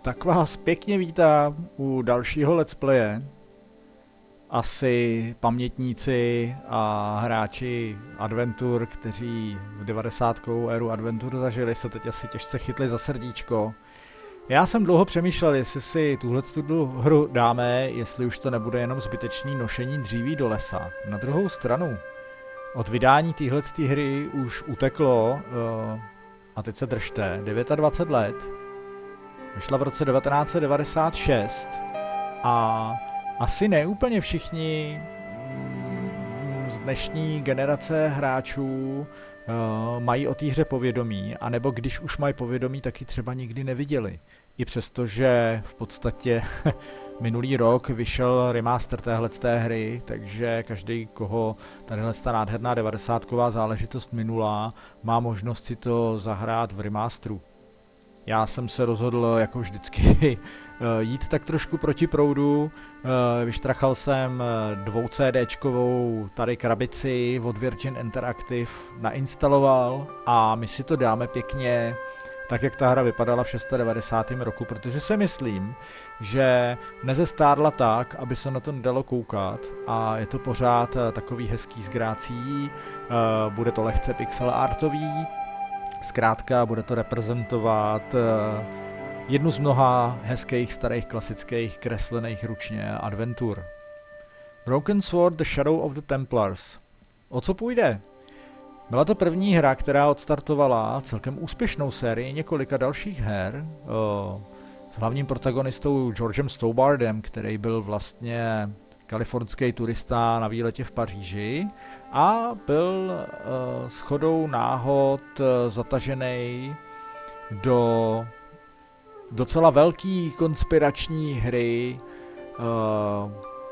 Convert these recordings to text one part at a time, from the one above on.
Tak vás pěkně vítám u dalšího let's playe. Asi pamětníci a hráči Adventur, kteří v 90. éru Adventur zažili, se teď asi těžce chytli za srdíčko. Já jsem dlouho přemýšlel, jestli si tuhle hru dáme, jestli už to nebude jenom zbytečný nošení dříví do lesa. Na druhou stranu, od vydání téhle hry už uteklo, a teď se držte, 29 let. Vyšla v roce 1996 a asi ne úplně všichni z dnešní generace hráčů mají o té hře povědomí, anebo když už mají povědomí, tak ji třeba nikdy neviděli. I přesto, že v podstatě minulý rok vyšel remaster téhleté hry, takže každý, koho tadyhle nádherná 90ková záležitost minulá, má možnost si to zahrát v remasteru. Já jsem se rozhodl jako vždycky jít tak trošku proti proudu, vyštrachal jsem 2 CDčkovou tady krabici od Virgin Interactive, nainstaloval a my si to dáme pěkně tak, jak ta hra vypadala v 96. roku, protože si myslím, že nezestárla tak, aby se na to nedalo koukat a je to pořád takový hezký s grácí, bude to lehce pixel artový. Zkrátka bude to reprezentovat jednu z mnoha hezkých starých klasických kreslených ručně adventur. Broken Sword The Shadow of the Templars. O co půjde? Byla to první hra, která odstartovala celkem úspěšnou sérii několika dalších her s hlavním protagonistou Georgem Stobbardem, který byl vlastně kalifornský turista na výletě v Paříži a byl shodou náhod zatažený do docela velký konspirační hry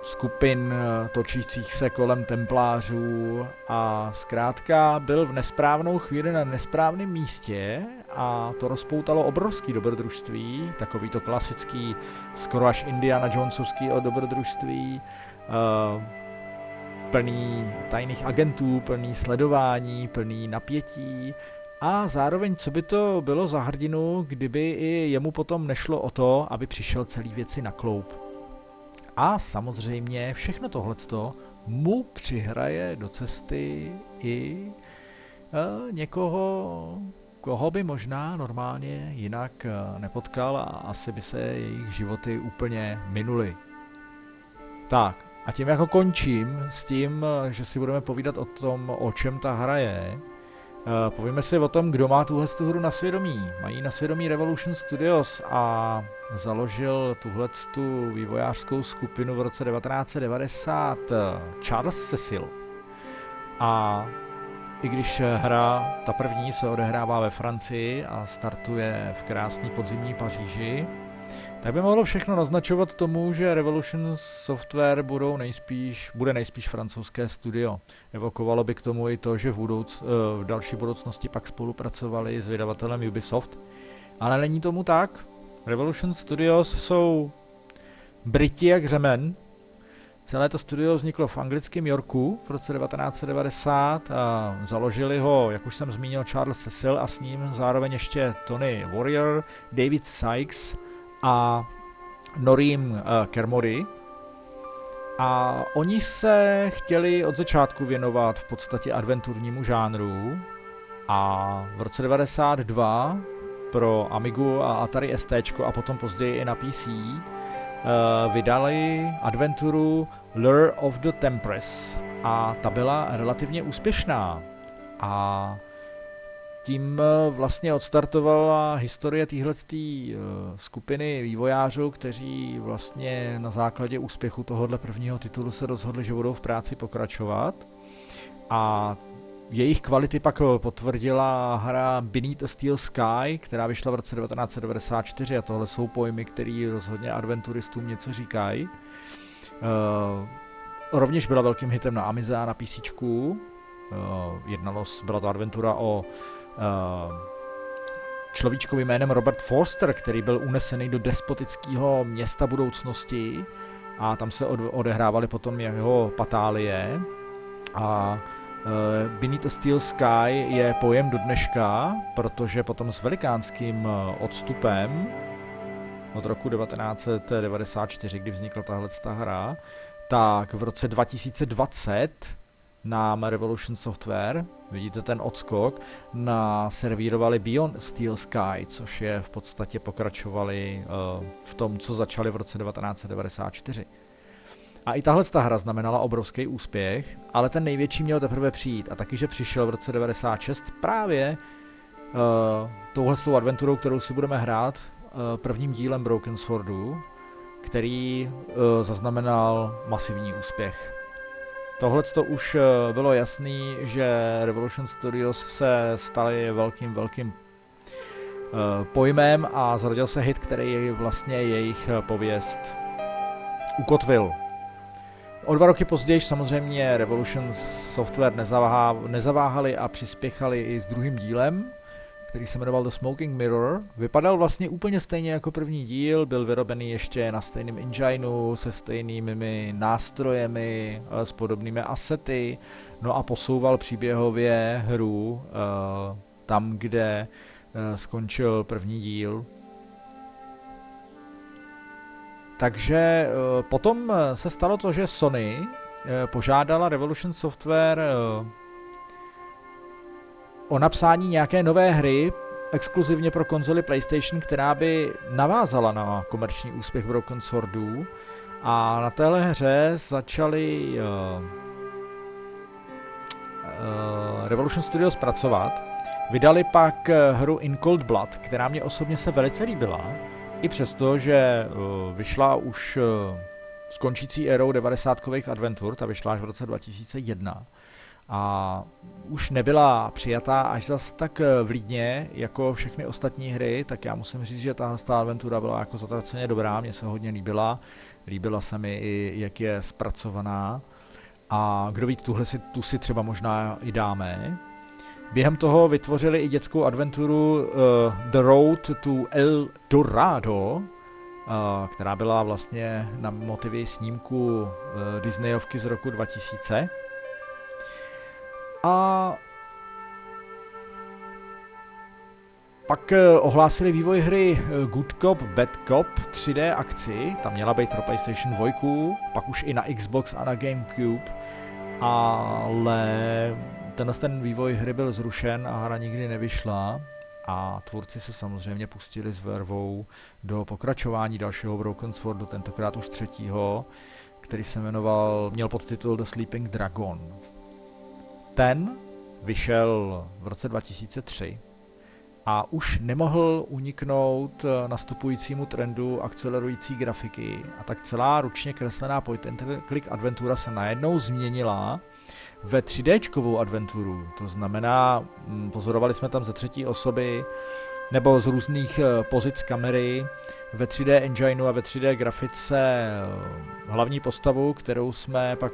skupin točících se kolem templářů a zkrátka byl v nesprávnou chvíli na nesprávném místě a to rozpoutalo obrovský dobrodružství, takový to klasický, skoro až Indiana Jonesovský o dobrodružství, plný tajných agentů, plný sledování, plný napětí a zároveň co by to bylo za hrdinu, kdyby i jemu potom nešlo o to, aby přišel celý věci na kloup. A samozřejmě všechno tohleto mu přihraje do cesty i někoho, koho by možná normálně jinak nepotkal a asi by se jejich životy úplně minuly. Tak, a tím jako končím s tím, že si budeme povídat o tom, o čem ta hra je. Povíme si o tom, kdo má tuhle hru na svědomí. Mají na svědomí Revolution Studios a založil tuhletu vývojářskou skupinu v roce 1990 Charles Cecil. A i když hra, ta první, se odehrává ve Francii a startuje v krásný podzimní Paříži, tak by mohlo všechno naznačovat tomu, že Revolution Software bude nejspíš francouzské studio. Evokovalo by k tomu i to, že v další budoucnosti pak spolupracovali s vydavatelem Ubisoft. Ale není tomu tak. Revolution Studios jsou Briti jak řemen. Celé to studio vzniklo v anglickém Yorku v roce 1990 a založili ho, jak už jsem zmínil, Charles Cecil a s ním zároveň ještě Tony Warrior, David Sykes a Noreen Kermody. A oni se chtěli od začátku věnovat v podstatě adventurnímu žánru a v roce 92 pro Amigu a Atari ST a potom později i na PC vydali adventuru Lure of the Tempress a ta byla relativně úspěšná a tím vlastně odstartovala historie téhleté skupiny vývojářů, kteří vlastně na základě úspěchu tohohle prvního titulu se rozhodli, že budou v práci pokračovat. A jejich kvality pak potvrdila hra Beneath a Steel Sky, která vyšla v roce 1994 a tohle jsou pojmy, které rozhodně adventuristům něco říkají. Rovněž byla velkým hitem na Amize a na PCčku. Byla to adventura o človíčkovi jménem Robert Forster, který byl unesený do despotického města budoucnosti a tam se odehrávaly potom jeho patálie a Beneath a Steel Sky je pojem do dneška, protože potom s velikánským odstupem od roku 1994, kdy vznikla tahleta hra, tak v roce 2020 nám Revolution Software, vidíte ten odskok, servírovali Beyond Steel Sky, což je v podstatě pokračovali v tom, co začali v roce 1994. A i tahle hra znamenala obrovský úspěch, ale ten největší měl teprve přijít. A taky, že přišel v roce 96 právě touhletou adventurou, kterou si budeme hrát, prvním dílem Broken Swordu, který zaznamenal masivní úspěch. Tohle to už bylo jasný, že Revolution Studios se staly velkým pojmem a zrodil se hit, který vlastně jejich pověst ukotvil. O 2 roky později samozřejmě Revolution Software nezaváhali a přispěchali i s druhým dílem, který se jmenoval The Smoking Mirror. Vypadal vlastně úplně stejně jako první díl, byl vyrobený ještě na stejném engineu, se stejnými nástrojemi, s podobnými asety, no a posouval příběhově hru tam, kde skončil první díl. Takže potom se stalo to, že Sony požádala Revolution Software o napsání nějaké nové hry exkluzivně pro konzoli PlayStation, která by navázala na komerční úspěch Broken Swordů, a na téhle hře začali Revolution Studios pracovat. Vydali pak hru In Cold Blood, která mě osobně se velice líbila, i přesto, že vyšla už s končící érou 90kových adventur, ta vyšla až v roce 2001. A už nebyla přijatá až zas tak vlídně jako všechny ostatní hry, tak já musím říct, že tahle adventura byla jako zatraceně dobrá, mně se hodně líbila. Líbila se mi i, jak je zpracovaná. A kdo ví, tu si třeba možná i dáme. Během toho vytvořili i dětskou adventuru The Road to El Dorado, která byla vlastně na motivy snímku Disneyovky z roku 2000. A pak ohlásili vývoj hry Good Cop, Bad Cop 3D akci, tam měla být pro PlayStation 2, pak už i na Xbox a na GameCube, ale ten vývoj hry byl zrušen a hra nikdy nevyšla a tvůrci se samozřejmě pustili s vervou do pokračování dalšího Broken Swordu, tentokrát už třetího, který se měl podtitul The Sleeping Dragon. Ten vyšel v roce 2003 a už nemohl uniknout nastupujícímu trendu akcelerující grafiky, a tak celá ručně kreslená point-and-click adventura se najednou změnila ve 3Dčkovou adventuru. To znamená, pozorovali jsme tam ze třetí osoby nebo z různých pozic kamery ve 3D engineu a ve 3D grafice hlavní postavu, kterou jsme pak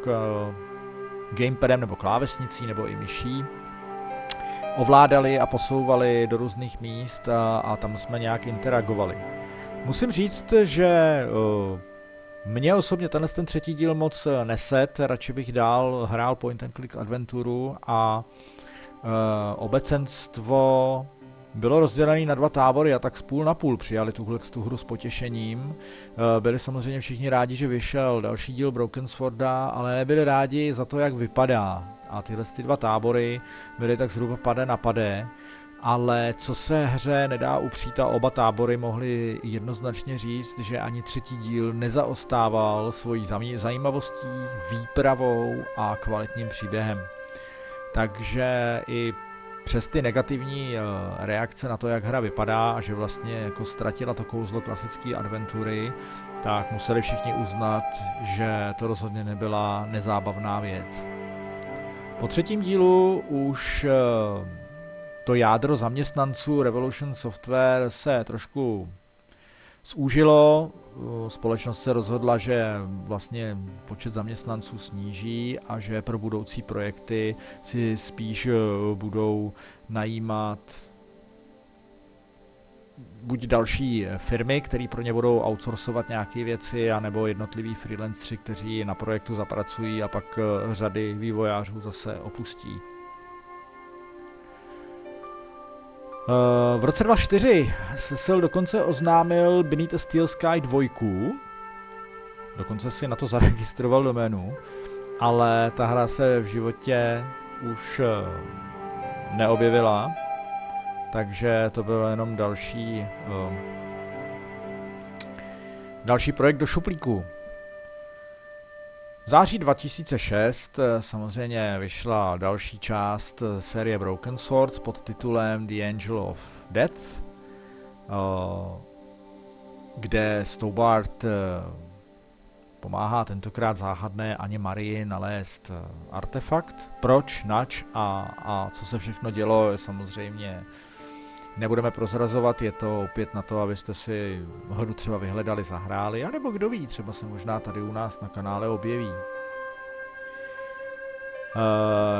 gamepadem nebo klávesnicí nebo i myší ovládali a posouvali do různých míst a tam jsme nějak interagovali. Musím říct, že mě osobně ten třetí díl moc neset, radši bych dál hrál point and click adventuru a obecenstvo bylo rozdělené na 2 tábory a tak z půl na půl přijali tu hru s potěšením. Byli samozřejmě všichni rádi, že vyšel další díl Broken Sworda, ale nebyli rádi za to, jak vypadá. A tyhle 2 tábory byly tak zhruba pade na pade, ale co se hře nedá upřít, a oba tábory mohli jednoznačně říct, že ani třetí díl nezaostával svojí zajímavostí, výpravou a kvalitním příběhem. Takže i přes ty negativní reakce na to, jak hra vypadá a že vlastně jako ztratila to kouzlo klasické adventury, tak museli všichni uznat, že to rozhodně nebyla nezábavná věc. Po třetím dílu už to jádro zaměstnanců Revolution Software se trošku zúžilo. Společnost se rozhodla, že vlastně počet zaměstnanců sníží a že pro budoucí projekty si spíš budou najímat buď další firmy, které pro ně budou outsourcovat nějaké věci, anebo jednotliví freelancři, kteří na projektu zapracují a pak řady vývojářů zase opustí. V roce 2004 Cecil dokonce oznámil Beneath a Steel Sky 2, dokonce si na to zaregistroval doménu, ale ta hra se v životě už neobjevila, takže to byl jenom další projekt do šuplíku. V září 2006 samozřejmě vyšla další část série Broken Swords pod titulem The Angel of Death, kde Stobbart pomáhá tentokrát záhadné Aně Marii nalézt artefakt. Proč, nač a co se všechno dělo, samozřejmě nebudeme prozrazovat, je to opět na to, abyste si hru třeba vyhledali, zahráli, anebo kdo ví, třeba se možná tady u nás na kanále objeví.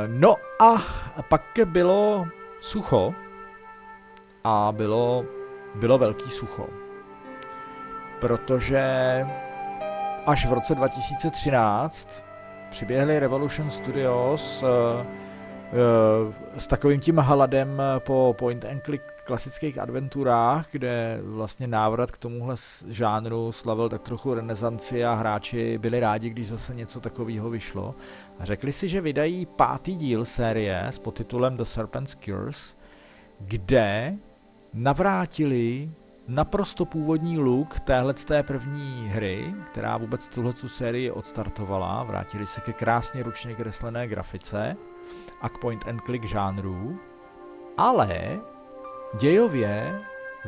No a pak bylo sucho a bylo velký sucho, protože až v roce 2013 přiběhli Revolution Studios s takovým tím haladem po point and click klasických adventurách, kde vlastně návrat k tomuhle žánru slavil tak trochu renesanci a hráči byli rádi, když zase něco takového vyšlo. A řekli si, že vydají 5. díl série s podtitulem The Serpent's Curse, kde navrátili naprosto původní look téhleté první hry, která vůbec tuhletu sérii odstartovala. Vrátili se ke krásně ručně kreslené grafice a k point and click žánru, ale dějově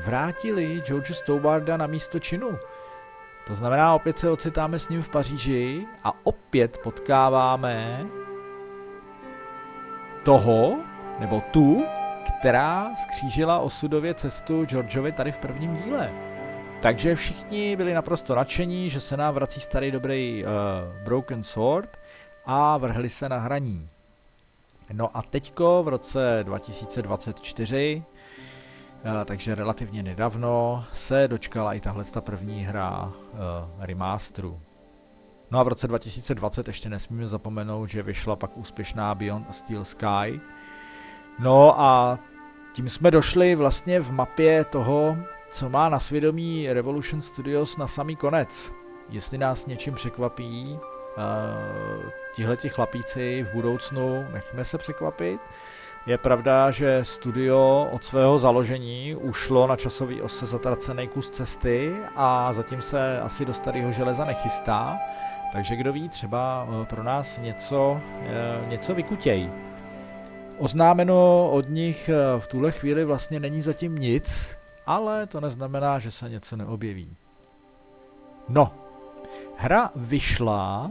vrátili George Stobbarda na místo činu. To znamená, opět se ocitáme s ním v Paříži a opět potkáváme toho, nebo tu, která skřížila osudově cestu Georgeovi tady v prvním díle. Takže všichni byli naprosto nadšení, že se nám vrací starý dobrý Broken Sword a vrhli se na hraní. No a teďko v roce 2024, takže relativně nedávno, se dočkala i tahle první hra remasteru. No a v roce 2020 ještě nesmíme zapomenout, že vyšla pak úspěšná Beyond a Steel Sky. No a tím jsme došli vlastně v mapě toho, co má na svědomí Revolution Studios na samý konec. Jestli nás něčím překvapí tihleti chlapíci v budoucnu, nechme se překvapit. Je pravda, že studio od svého založení ušlo na časový ose zatracený kus cesty a zatím se asi do starého železa nechystá, takže kdo ví, třeba pro nás něco vykutěj. Oznámeno od nich v tuhle chvíli vlastně není zatím nic, ale to neznamená, že se něco neobjeví. No, hra vyšla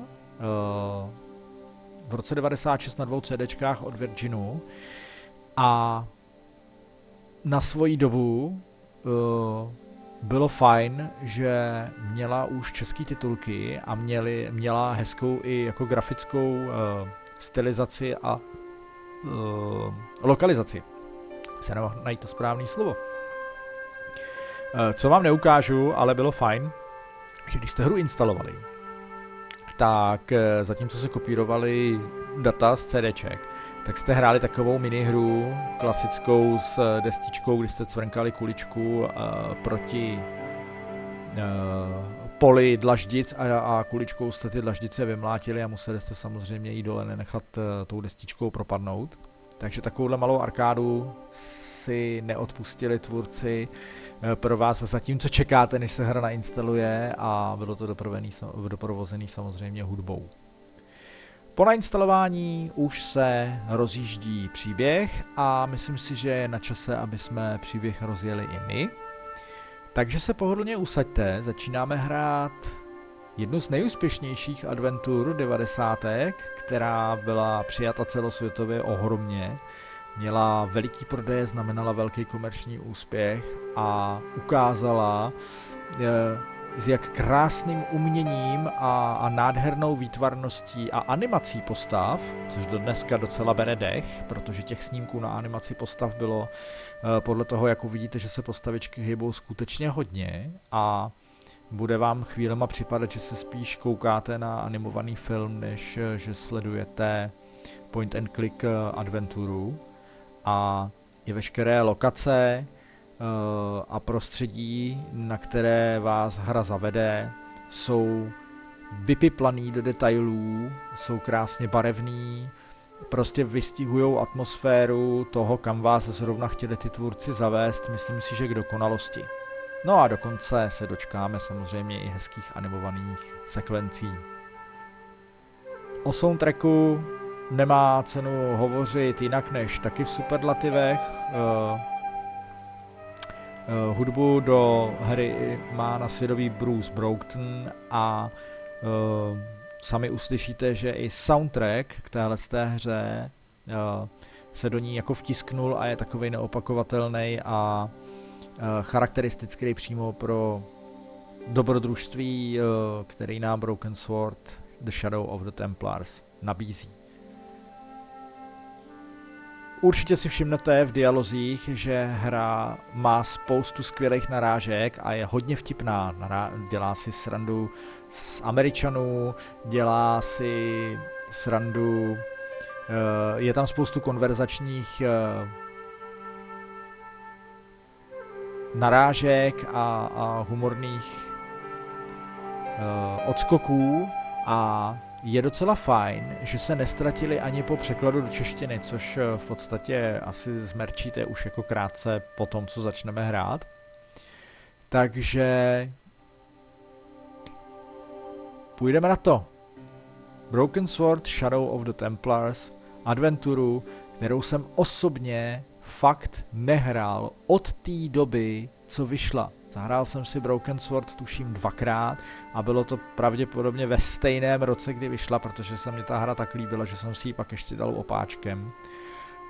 v roce 96 na 2 CDčkách od Virginu a na svoji dobu bylo fajn, že měla už české titulky a měla hezkou i jako grafickou stylizaci a lokalizaci. Se nemohl najít to správné slovo. Co vám neukážu, ale bylo fajn, že když jste hru instalovali, tak zatímco se kopírovali data z CDček, tak jste hráli takovou minihru klasickou s destičkou, kdy jste cvrnkali kuličku proti poli dlaždic a kuličkou jste ty dlaždice vymlátili a museli jste samozřejmě jí dole nenechat tou destičkou propadnout. Takže takovouhle malou arkádu si neodpustili tvůrci pro vás, zatímco čekáte, než se hra nainstaluje, a bylo to doprovozený samozřejmě hudbou. Po nainstalování už se rozjíždí příběh a myslím si, že je na čase, aby jsme příběh rozjeli i my. Takže se pohodlně usaďte, začínáme hrát jednu z nejúspěšnějších adventur 90. která byla přijata celosvětově ohromně. Měla veliký prodeje, znamenala velký komerční úspěch a ukázala, s jak krásným uměním a nádhernou výtvarností a animací postav, což do dneska docela bere dech, protože těch snímků na animaci postav bylo podle toho, jak uvidíte, že se postavičky hýbou skutečně hodně a bude vám chvílema připadat, že se spíš koukáte na animovaný film, než že sledujete point and click adventuru. A i veškeré lokace a prostředí, na které vás hra zavede, jsou vypiplaný do detailů, jsou krásně barevný, prostě vystihujou atmosféru toho, kam vás zrovna chtěli ty tvůrci zavést, myslím si, že k dokonalosti. No a dokonce se dočkáme samozřejmě i hezkých animovaných sekvencí. O soundtracku nemá cenu hovořit jinak než taky v superlativech. Hudbu do hry má na svědomí Bruce Brockton a sami uslyšíte, že i soundtrack k téhleté hře se do ní jako vtisknul a je takovej neopakovatelný a charakteristický přímo pro dobrodružství, který nám Broken Sword The Shadow of the Templars nabízí. Určitě si všimnete v dialozích, že hra má spoustu skvělých narážek a je hodně vtipná. Dělá si srandu z Američanů, dělá si srandu, je tam spoustu konverzačních narážek a humorných odskoků a je docela fajn, že se nestratili ani po překladu do češtiny, což v podstatě asi zmerčíte už jako krátce po tom, co začneme hrát. Takže půjdeme na to. Broken Sword Shadow of the Templars, adventuru, kterou jsem osobně fakt nehrál od té doby, co vyšla. Zahrál jsem si Broken Sword tuším 2krát a bylo to pravděpodobně ve stejném roce, kdy vyšla, protože se mi ta hra tak líbila, že jsem si ji pak ještě dal opáčkem.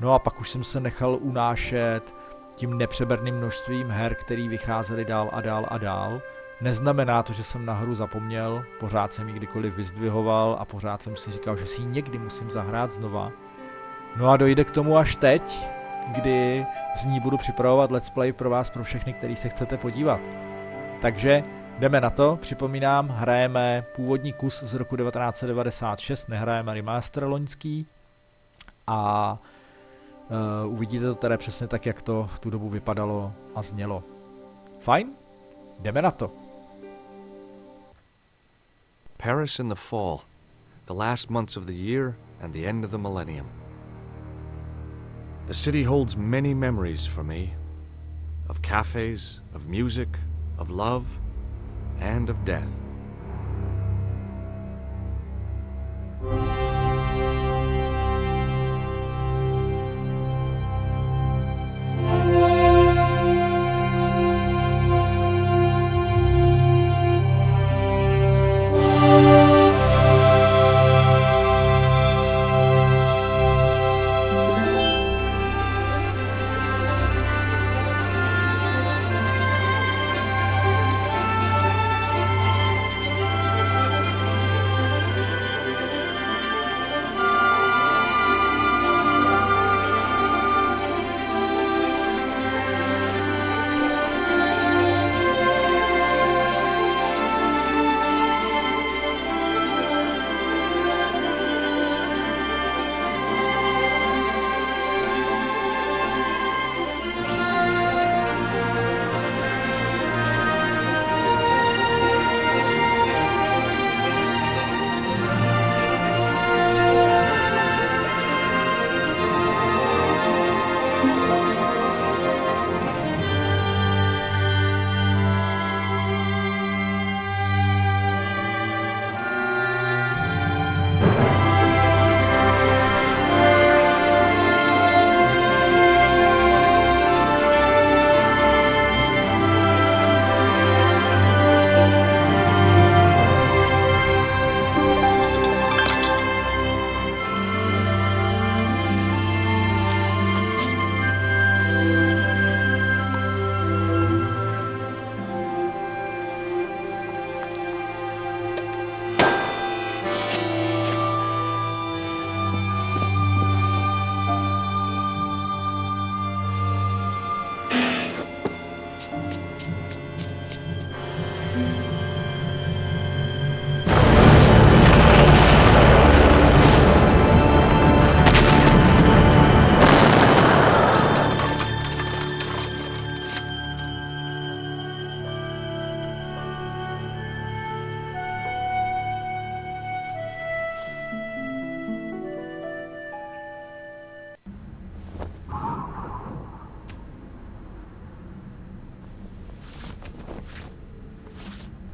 No a pak už jsem se nechal unášet tím nepřeberným množstvím her, který vycházely dál a dál a dál. Neznamená to, že jsem na hru zapomněl, pořád jsem ji kdykoliv vyzdvihoval a pořád jsem si říkal, že si ji někdy musím zahrát znova. No a dojde k tomu až teď, kdy z ní budu připravovat let's play pro vás, pro všechny, který se chcete podívat. Takže jdeme na to, připomínám, hrajeme původní kus z roku 1996, nehrajeme remaster loňský a uvidíte to tedy přesně tak, jak to v tu dobu vypadalo a znělo. Fajn? Jdeme na to. Paris in the fall, the last months of the year and the end of the millennium. The city holds many memories for me, of cafes, of music, of love, and of death.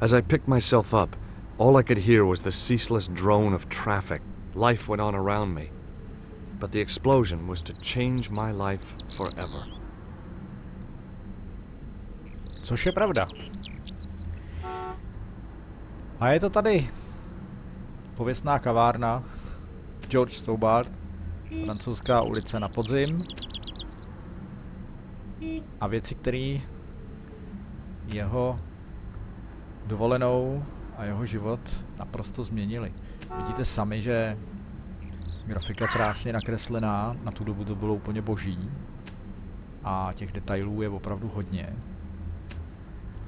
As I picked myself up, all I could hear was the ceaseless drone of traffic. Life went on around me. But the explosion was to change my life forever. Což je pravda. A je to tady pověstná kavárna George Stobart, francouzská ulice na podzim. A věci, které jeho dovolenou a jeho život naprosto změnily. Vidíte sami, že grafika krásně nakreslená, na tu dobu to bylo úplně boží. A těch detailů je opravdu hodně.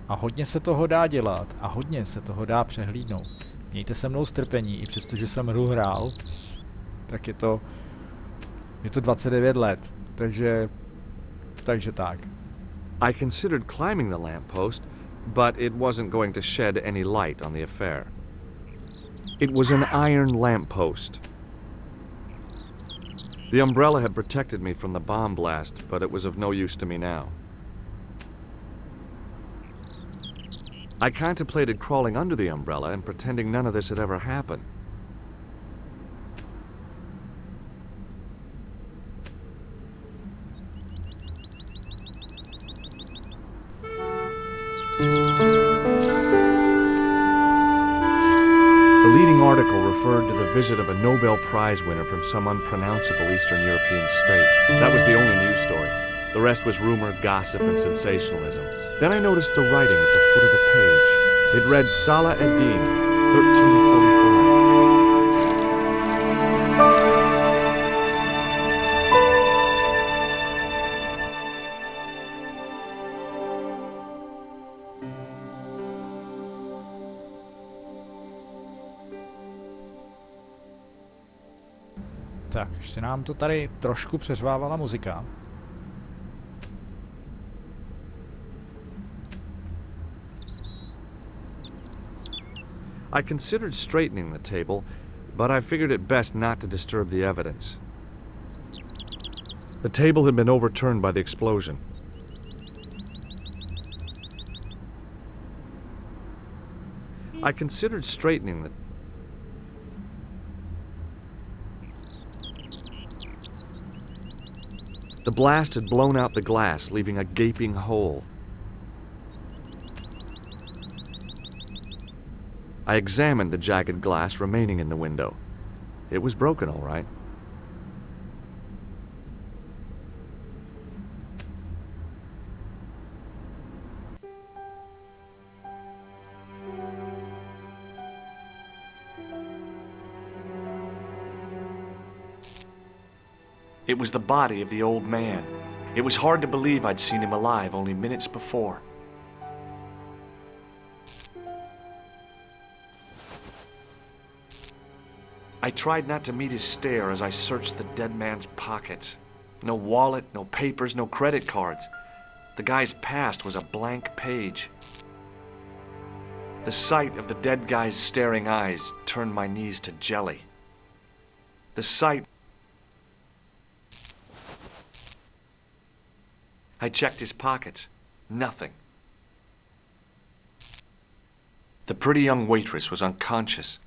A hodně se toho dá dělat a hodně se toho dá přehlídnout. Mějte se mnou strpení, i přestože jsem hru hrál, tak je to 29 let, takže tak. I considered climbing the lamppost, but it wasn't going to shed any light on the affair. It was an iron lamppost. The umbrella had protected me from the bomb blast, but it was of no use to me now. I contemplated crawling under the umbrella and pretending none of this had ever happened. The leading article referred to the visit of a Nobel Prize winner from some unpronounceable Eastern European state. That was the only news story. The rest was rumor, gossip, and sensationalism. Then I noticed the writing at the foot of the page. It read Salah ad-Din, 1345. Tak, ještě nám to tady trošku přeřvávala muzika. I considered straightening the table, but I figured it best not to disturb the evidence. The table had been overturned by the explosion. I considered straightening the... The blast had blown out the glass, leaving a gaping hole. I examined the jagged glass remaining in the window. It was broken, all right. It was the body of the old man. It was hard to believe I'd seen him alive only minutes before. I tried not to meet his stare as I searched the dead man's pockets. No wallet, no papers, no credit cards. The guy's past was a blank page. The sight of the dead guy's staring eyes turned my knees to jelly. The sight... I checked his pockets. Nothing. The pretty young waitress was unconscious.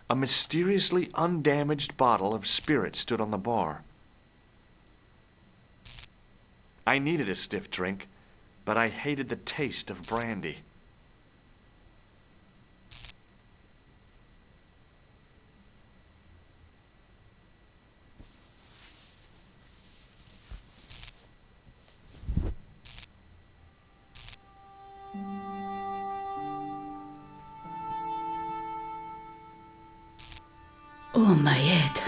A mysteriously undamaged bottle of spirit stood on the bar. I needed a stiff drink, but I hated the taste of brandy. Oh, my head.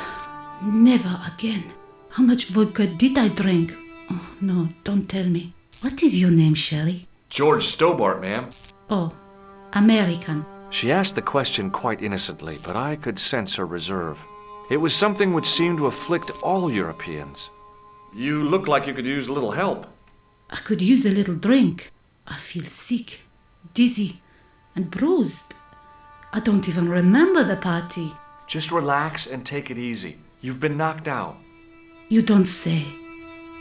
Never again. How much vodka did I drink? Oh, no, don't tell me. What is your name, Shelley? George Stobart, ma'am. Oh, American. She asked the question quite innocently, but I could sense her reserve. It was something which seemed to afflict all Europeans. You look like you could use a little help. I could use a little drink. I feel sick, dizzy, and bruised. I don't even remember the party. Just relax and take it easy. You've been knocked out. You don't say.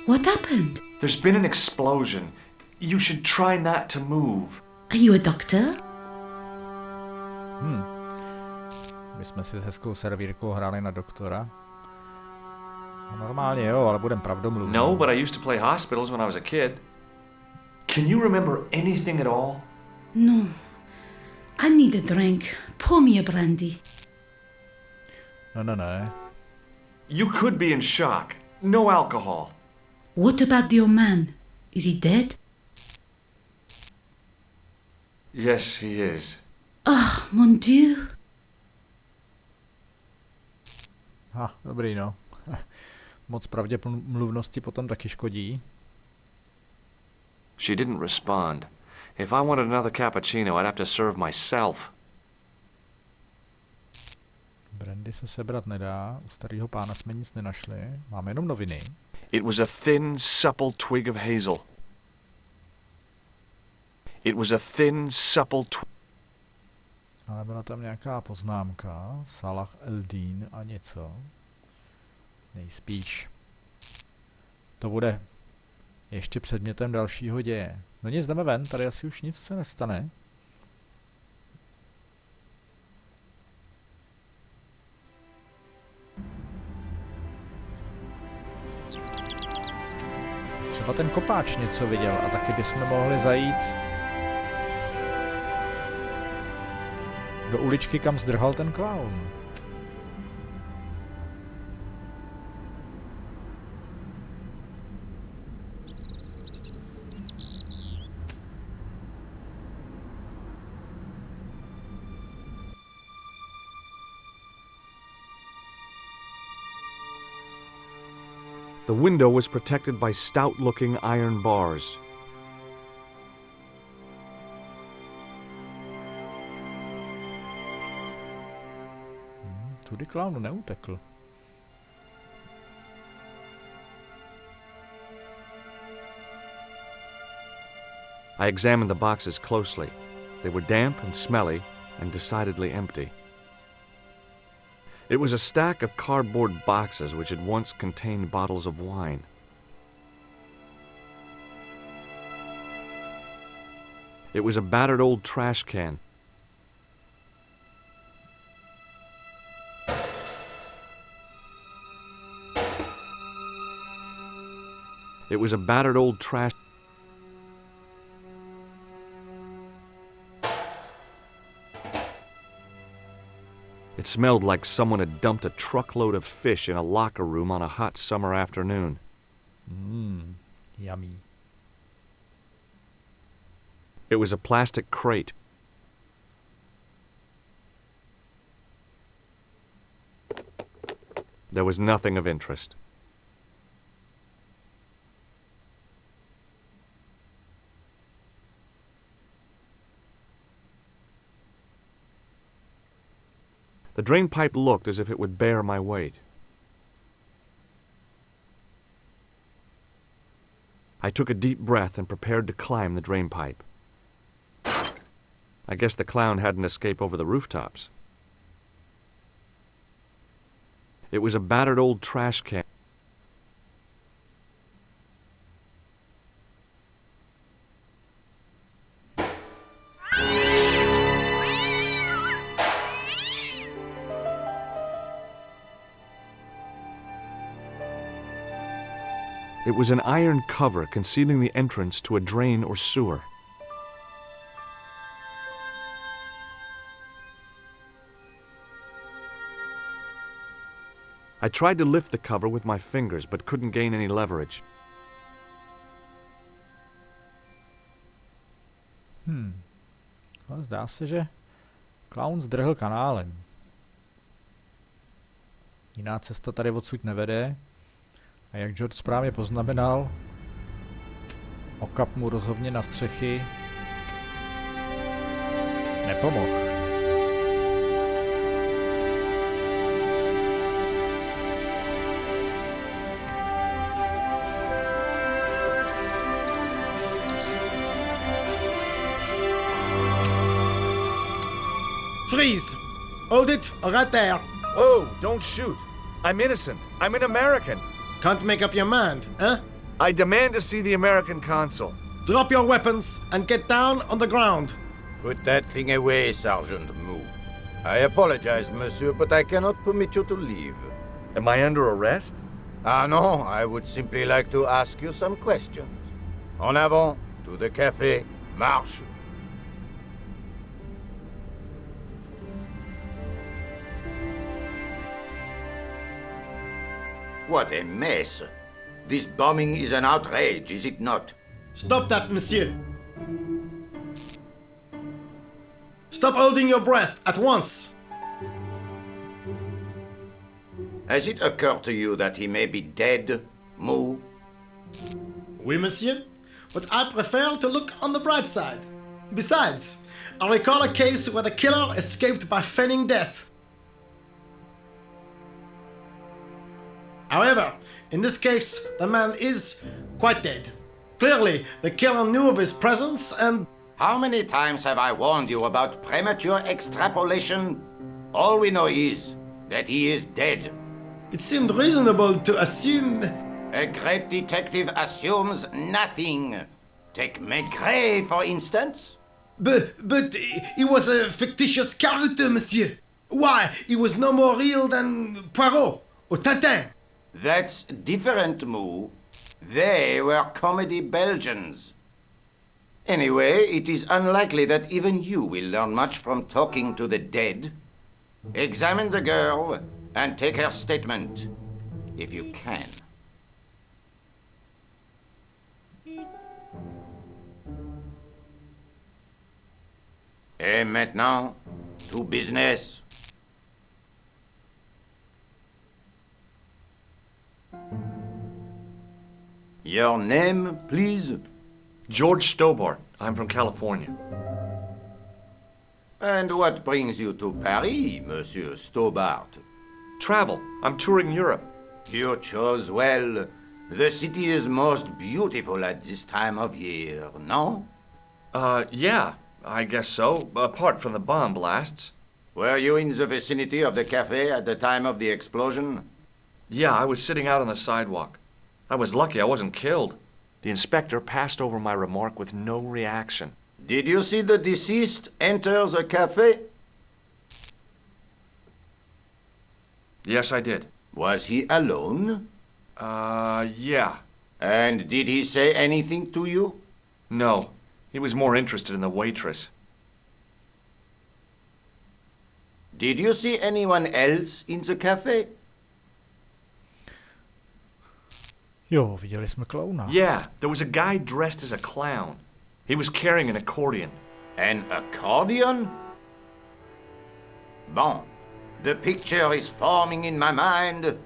What happened? There's been an explosion. You should try not to move. Are you a doctor? My jsme si s hezkou servírkou hráli na doktora. No, normálně jo, ale budem pravdomluvný. No, but I used to play hospitals when I was a kid. Can you remember anything at all? No. I need a drink. Pour me a brandy. Ne. You could be in shock. No alcohol. What about your man? Is he dead? Yes, he is. Ah, mon Dieu. Dobrý no. Moc pravděpodobnosti potom taky škodí. She didn't respond. If I wanted another cappuccino, I'd have to serve myself. Brandy se sebrat nedá, u starého pána jsme nic nenašli, máme jenom noviny. It was a thin, supple twig of hazel. It was a thin, supple Ale byla tam nějaká poznámka, Salah Eldin a něco. Nejspíš. To bude ještě předmětem dalšího děje. No nic, jdeme ven, tady asi už nic se nestane. Třeba ten kopáč něco viděl a taky bychom mohli zajít do uličky, kam zdrhal ten klaun. The window was protected by stout-looking iron bars. Tudy klaun neutekl. I examined the boxes closely. They were damp and smelly and decidedly empty. It was a stack of cardboard boxes which had once contained bottles of wine. It was a battered old trash can. It was a battered old trash. It smelled like someone had dumped a truckload of fish in a locker room on a hot summer afternoon. Yummy. It was a plastic crate. There was nothing of interest. The drain pipe looked as if it would bear my weight. I took a deep breath and prepared to climb the drain pipe. I guess the clown hadn't escaped over the rooftops. It was a battered old trash can. It was an iron cover concealing the entrance to a drain or sewer. I tried to lift the cover with my fingers, but couldn't gain any leverage. Zdá se, že klaun zdrhl kanálem. Jiná cesta tady odsud nevede. A jak George správně poznamenal, okap mu rozhodně na střechy nepomohl. Freeze! Hold it, right there. Oh, don't shoot. I'm innocent. I'm an American. Can't make up your mind, huh? I demand to see the American consul. Drop your weapons and get down on the ground. Put that thing away, Sergeant Moo. I apologize, monsieur, but I cannot permit you to leave. Am I under arrest? Ah, no, I would simply like to ask you some questions. En avant, to the café, marche. What a mess. This bombing is an outrage, is it not? Stop that, monsieur. Stop holding your breath at once. Has it occurred to you that he may be dead, Moo? Oui, monsieur, but I prefer to look on the bright side. Besides, I recall a case where the killer escaped by feigning death. However, in this case, the man is quite dead. Clearly, the killer knew of his presence and... How many times have I warned you about premature extrapolation? All we know is that he is dead. It seemed reasonable to assume... A great detective assumes nothing. Take Maigret, for instance. But he was a fictitious character, monsieur. Why, he was no more real than Poirot or Tintin. That's different, Moo. They were comedy Belgians. Anyway, it is unlikely that even you will learn much from talking to the dead. Examine the girl and take her statement, if you can. Et maintenant, to business. Your name, please? George Stobart. I'm from California. And what brings you to Paris, Monsieur Stobart? Travel. I'm touring Europe. You chose well. The city is most beautiful at this time of year, no? Yeah, I guess so, apart from the bomb blasts. Were you in the vicinity of the cafe at the time of the explosion? Yeah, I was sitting out on the sidewalk. I was lucky I wasn't killed. The inspector passed over my remark with no reaction. Did you see the deceased enter the cafe? Yes, I did. Was he alone? Yeah. And did he say anything to you? No, he was more interested in the waitress. Did you see anyone else in the cafe? Jo, viděli jsme klauna. Yeah, there was a guy dressed as a clown. He was carrying an accordion. An accordion? Bon, the picture is forming in my mind,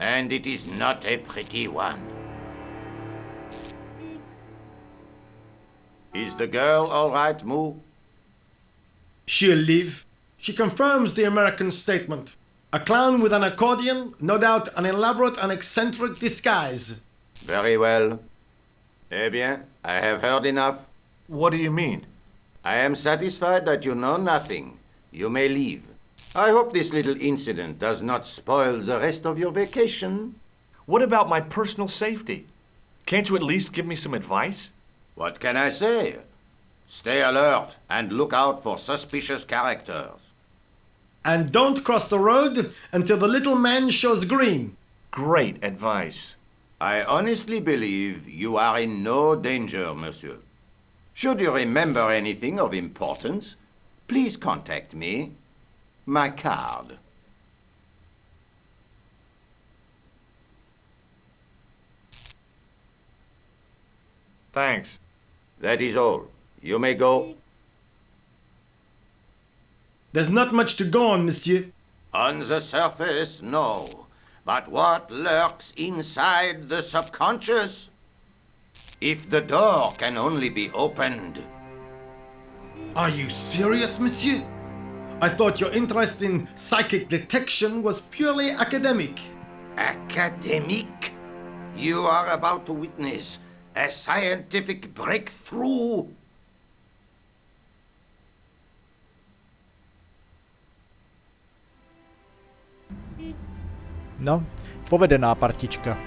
and it is not a pretty one. Is the girl all right, Moo? She'll live. She confirms the American statement. A clown with an accordion, no doubt an elaborate and eccentric disguise. Very well. Eh bien, I have heard enough. What do you mean? I am satisfied that you know nothing. You may leave. I hope this little incident does not spoil the rest of your vacation. What about my personal safety? Can't you at least give me some advice? What can I say? Stay alert and look out for suspicious characters. And don't cross the road until the little man shows green. Great advice. I honestly believe you are in no danger, monsieur. Should you remember anything of importance, please contact me. My card. Thanks. That is all. You may go. There's not much to go on, monsieur. On the surface, no. But what lurks inside the subconscious? If the door can only be opened. Are you serious, monsieur? I thought your interest in psychic detection was purely academic. Academic? You are about to witness a scientific breakthrough. No, povedená partička.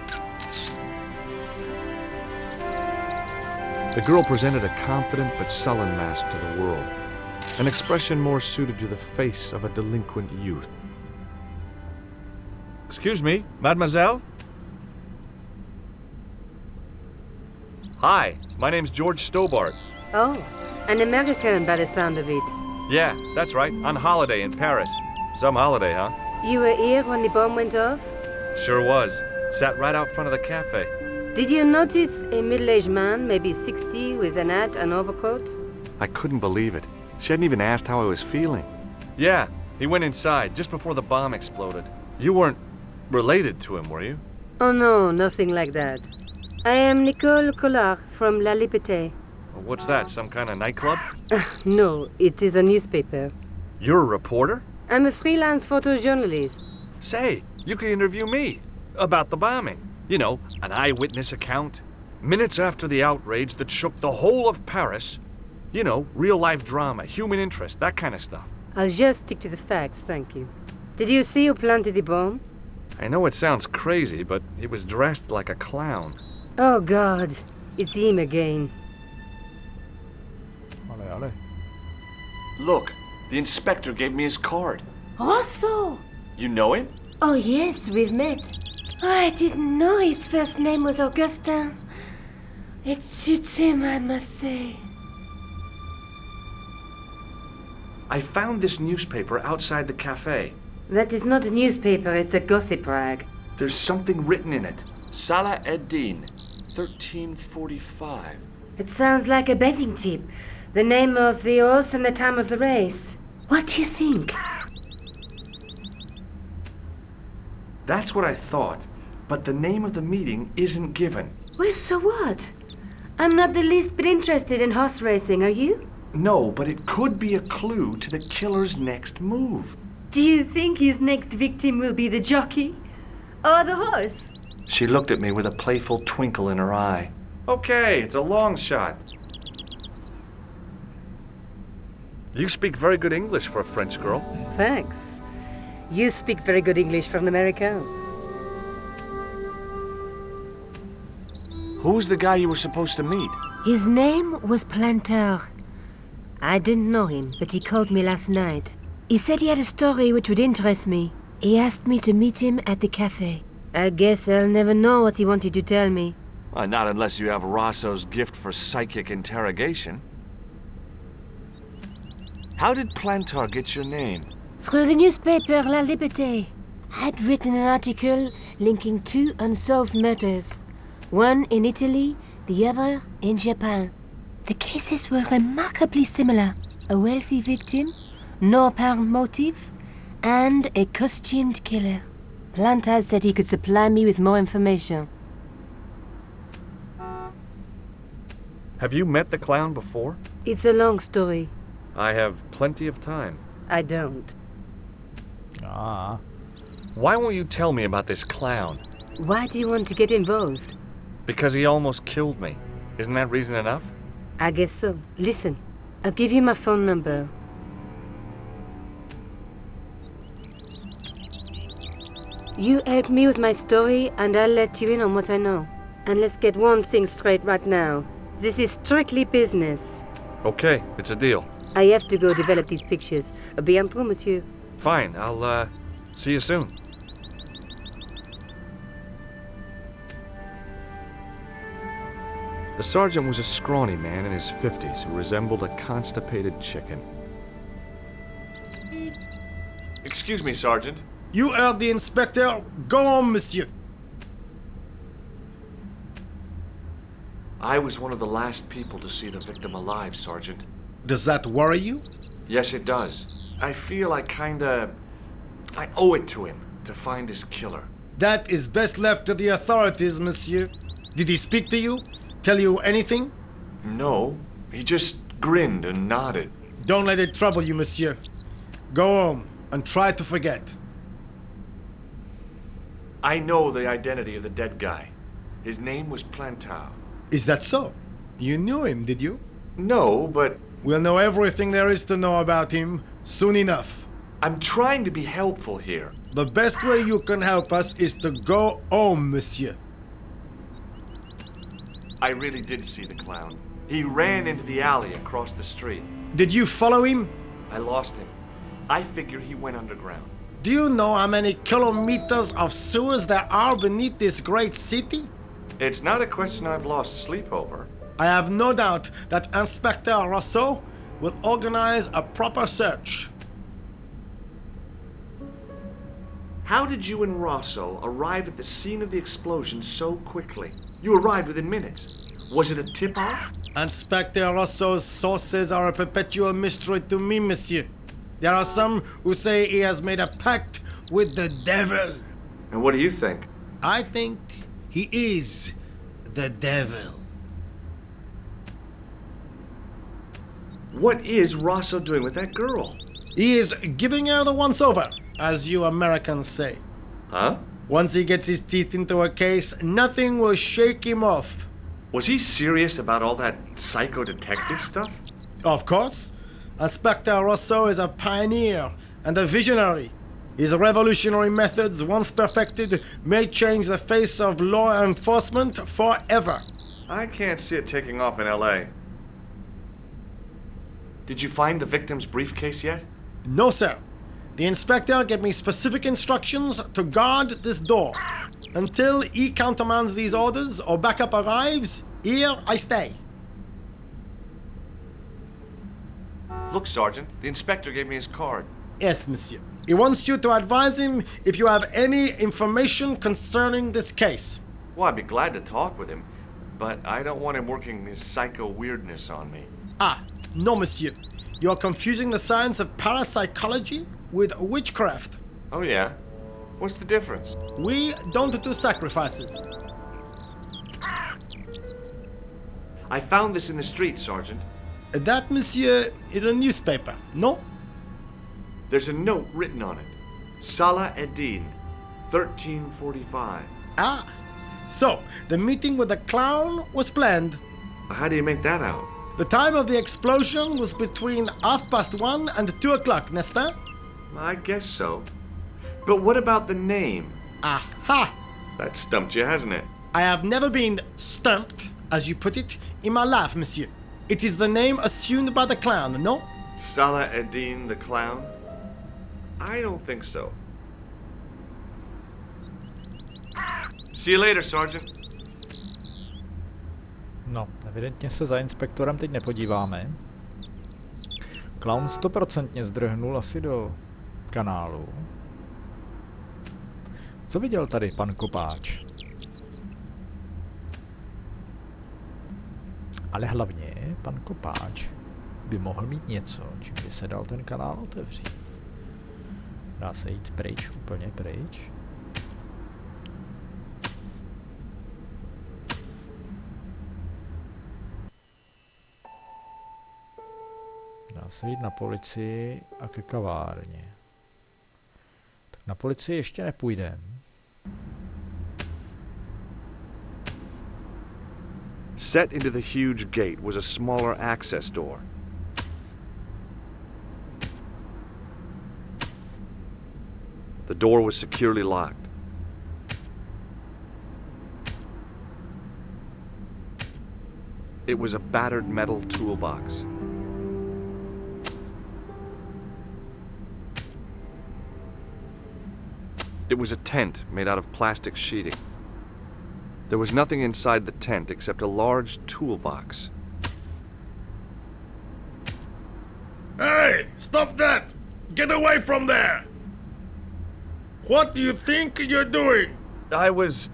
The girl presented a confident but sullen mask to the world, an expression more suited to the face of a delinquent youth. Excuse me, mademoiselle? Hi, my name's George Stobart. Oh, an American by the sound of it. Yeah, that's right, on holiday in Paris. Some holiday, huh? You were here when the bomb went off? Sure was. Sat right out front of the cafe. Did you notice a middle-aged man, maybe 60, with an hat and overcoat? I couldn't believe it. She hadn't even asked how I was feeling. Yeah, he went inside just before the bomb exploded. You weren't related to him, were you? Oh no, nothing like that. I am Nicole Collard from La Liberté. What's that, some kind of nightclub? No, it is a newspaper. You're a reporter? I'm a freelance photojournalist. Say, you could interview me about the bombing. You know, an eyewitness account. Minutes after the outrage that shook the whole of Paris. You know, real-life drama, human interest, that kind of stuff. I'll just stick to the facts, thank you. Did you see who planted the bomb? I know it sounds crazy, but he was dressed like a clown. Oh God, it's him again. Ale. Look, the inspector gave me his card. Also? You know him? Oh, yes, we've met. I didn't know his first name was Augustin. It suits him, I must say. I found this newspaper outside the cafe. That is not a newspaper, it's a gossip rag. There's something written in it. Salah Eddin, 1345. It sounds like a betting tip. The name of the horse and the time of the race. What do you think? That's what I thought, but the name of the meeting isn't given. Well, so what? I'm not the least bit interested in horse racing, are you? No, but it could be a clue to the killer's next move. Do you think his next victim will be the jockey? Or the horse? She looked at me with a playful twinkle in her eye. Okay, it's a long shot. You speak very good English for a French girl. Thanks. You speak very good English for an American. Who's the guy you were supposed to meet? His name was Planter. I didn't know him, but he called me last night. He said he had a story which would interest me. He asked me to meet him at the cafe. I guess I'll never know what he wanted to tell me. Not unless you have Rosso's gift for psychic interrogation. How did Plantar get your name? Through the newspaper La Liberté. I'd written an article linking two unsolved murders. One in Italy, the other in Japan. The cases were remarkably similar. A wealthy victim, no apparent motive, and a costumed killer. Plantar said he could supply me with more information. Have you met the clown before? It's a long story. I have plenty of time. I don't. Ah. Why won't you tell me about this clown? Why do you want to get involved? Because he almost killed me. Isn't that reason enough? I guess so. Listen, I'll give you my phone number. You help me with my story and I'll let you in on what I know. And let's get one thing straight right now. This is strictly business. Okay, it's a deal. I have to go develop these pictures. À bientôt, monsieur. Fine, I'll, see you soon. The sergeant was a scrawny man in his 50s who resembled a constipated chicken. Excuse me, Sergeant. You heard the inspector. Go on, monsieur. I was one of the last people to see the victim alive, Sergeant. Does that worry you? Yes, it does. I feel I owe it to him to find his killer. That is best left to the authorities, monsieur. Did he speak to you? Tell you anything? No, he just grinned and nodded. Don't let it trouble you, monsieur. Go home and try to forget. I know the identity of the dead guy. His name was Plantar. Is that so? You knew him, did you? No, but We'll know everything there is to know about him soon enough. I'm trying to be helpful here. The best way you can help us is to go home, monsieur. I really did see the clown. He ran into the alley across the street. Did you follow him? I lost him. I figure he went underground. Do you know how many kilometers of sewers there are beneath this great city? It's not a question I've lost sleep over. I have no doubt that Inspector Rousseau will organize a proper search. How did you and Rosso arrive at the scene of the explosion so quickly? You arrived within minutes. Was it a tip-off? Inspector Rousseau's sources are a perpetual mystery to me, monsieur. There are some who say he has made a pact with the devil. And what do you think? I think he is the devil. What is Rosso doing with that girl? He is giving her the once-over, as you Americans say. Huh? Once he gets his teeth into a case, nothing will shake him off. Was he serious about all that psycho-detective stuff? Of course. Inspector Rousseau is a pioneer and a visionary. His revolutionary methods, once perfected, may change the face of law enforcement forever. I can't see it taking off in L.A. Did you find the victim's briefcase yet? No, sir. The inspector gave me specific instructions to guard this door. Until he countermands these orders or backup arrives, here I stay. Look, Sergeant, the inspector gave me his card. Yes, monsieur. He wants you to advise him if you have any information concerning this case. Well, I'd be glad to talk with him, but I don't want him working his psycho weirdness on me. Ah, no, monsieur. You are confusing the science of parapsychology with witchcraft. Oh, yeah? What's the difference? We don't do sacrifices. I found this in the street, Sergeant. That, monsieur, is a newspaper, no? There's a note written on it. Salah Eddin, 1345. Ah, so the meeting with the clown was planned. How do you make that out? The time of the explosion was between 1:30 and 2 o'clock, n'est-ce pas? I guess so. But what about the name? Aha! That stumped you, hasn't it? I have never been stumped, as you put it, in my life, monsieur. It is the name assumed by the clown, no? Salah Eddin the Clown? I don't think so. See you later, Sergeant. No, evidentně se za inspektorem teď nepodíváme. Klaun 100% zdrhnul asi do kanálu. Co viděl tady pan Kopáč? Ale hlavně pan Kopáč by mohl mít něco, čím by se dal ten kanál otevřít. Dá se jít pryč, úplně pryč. Dá se jít na policii a ke kavárně. Tak na policii ještě nepůjdem. Set into the huge gate was a smaller access door. The door was securely locked. It was a battered metal toolbox. It was a tent made out of plastic sheeting. There was nothing inside the tent except a large toolbox. Hey! Stop that! Get away from there! What do you think you're doing? I was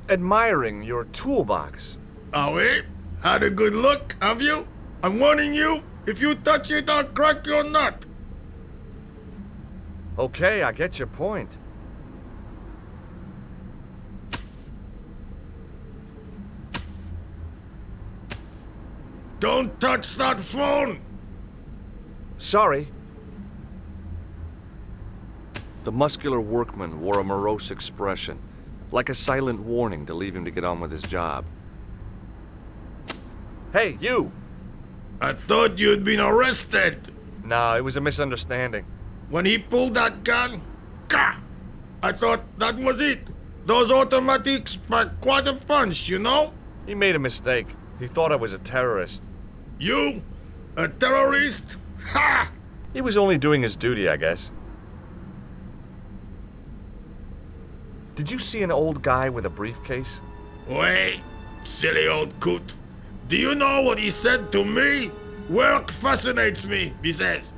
admiring your toolbox. Oh, eh? Had a good look, have you? I'm warning you, if you touch it, I'll crack your nut. Okay, I get your point. Don't touch that phone! Sorry. The muscular workman wore a morose expression, like a silent warning to leave him to get on with his job. Hey, you! I thought you'd been arrested. No, it was a misunderstanding. When he pulled that gun, gah! I thought that was it. Those automatics pack quite a punch, you know? He made a mistake. He thought I was a terrorist. You? A terrorist? Ha! He was only doing his duty, I guess. Did you see an old guy with a briefcase? Wait, silly old coot. Do you know what he said to me? Work fascinates me, he says.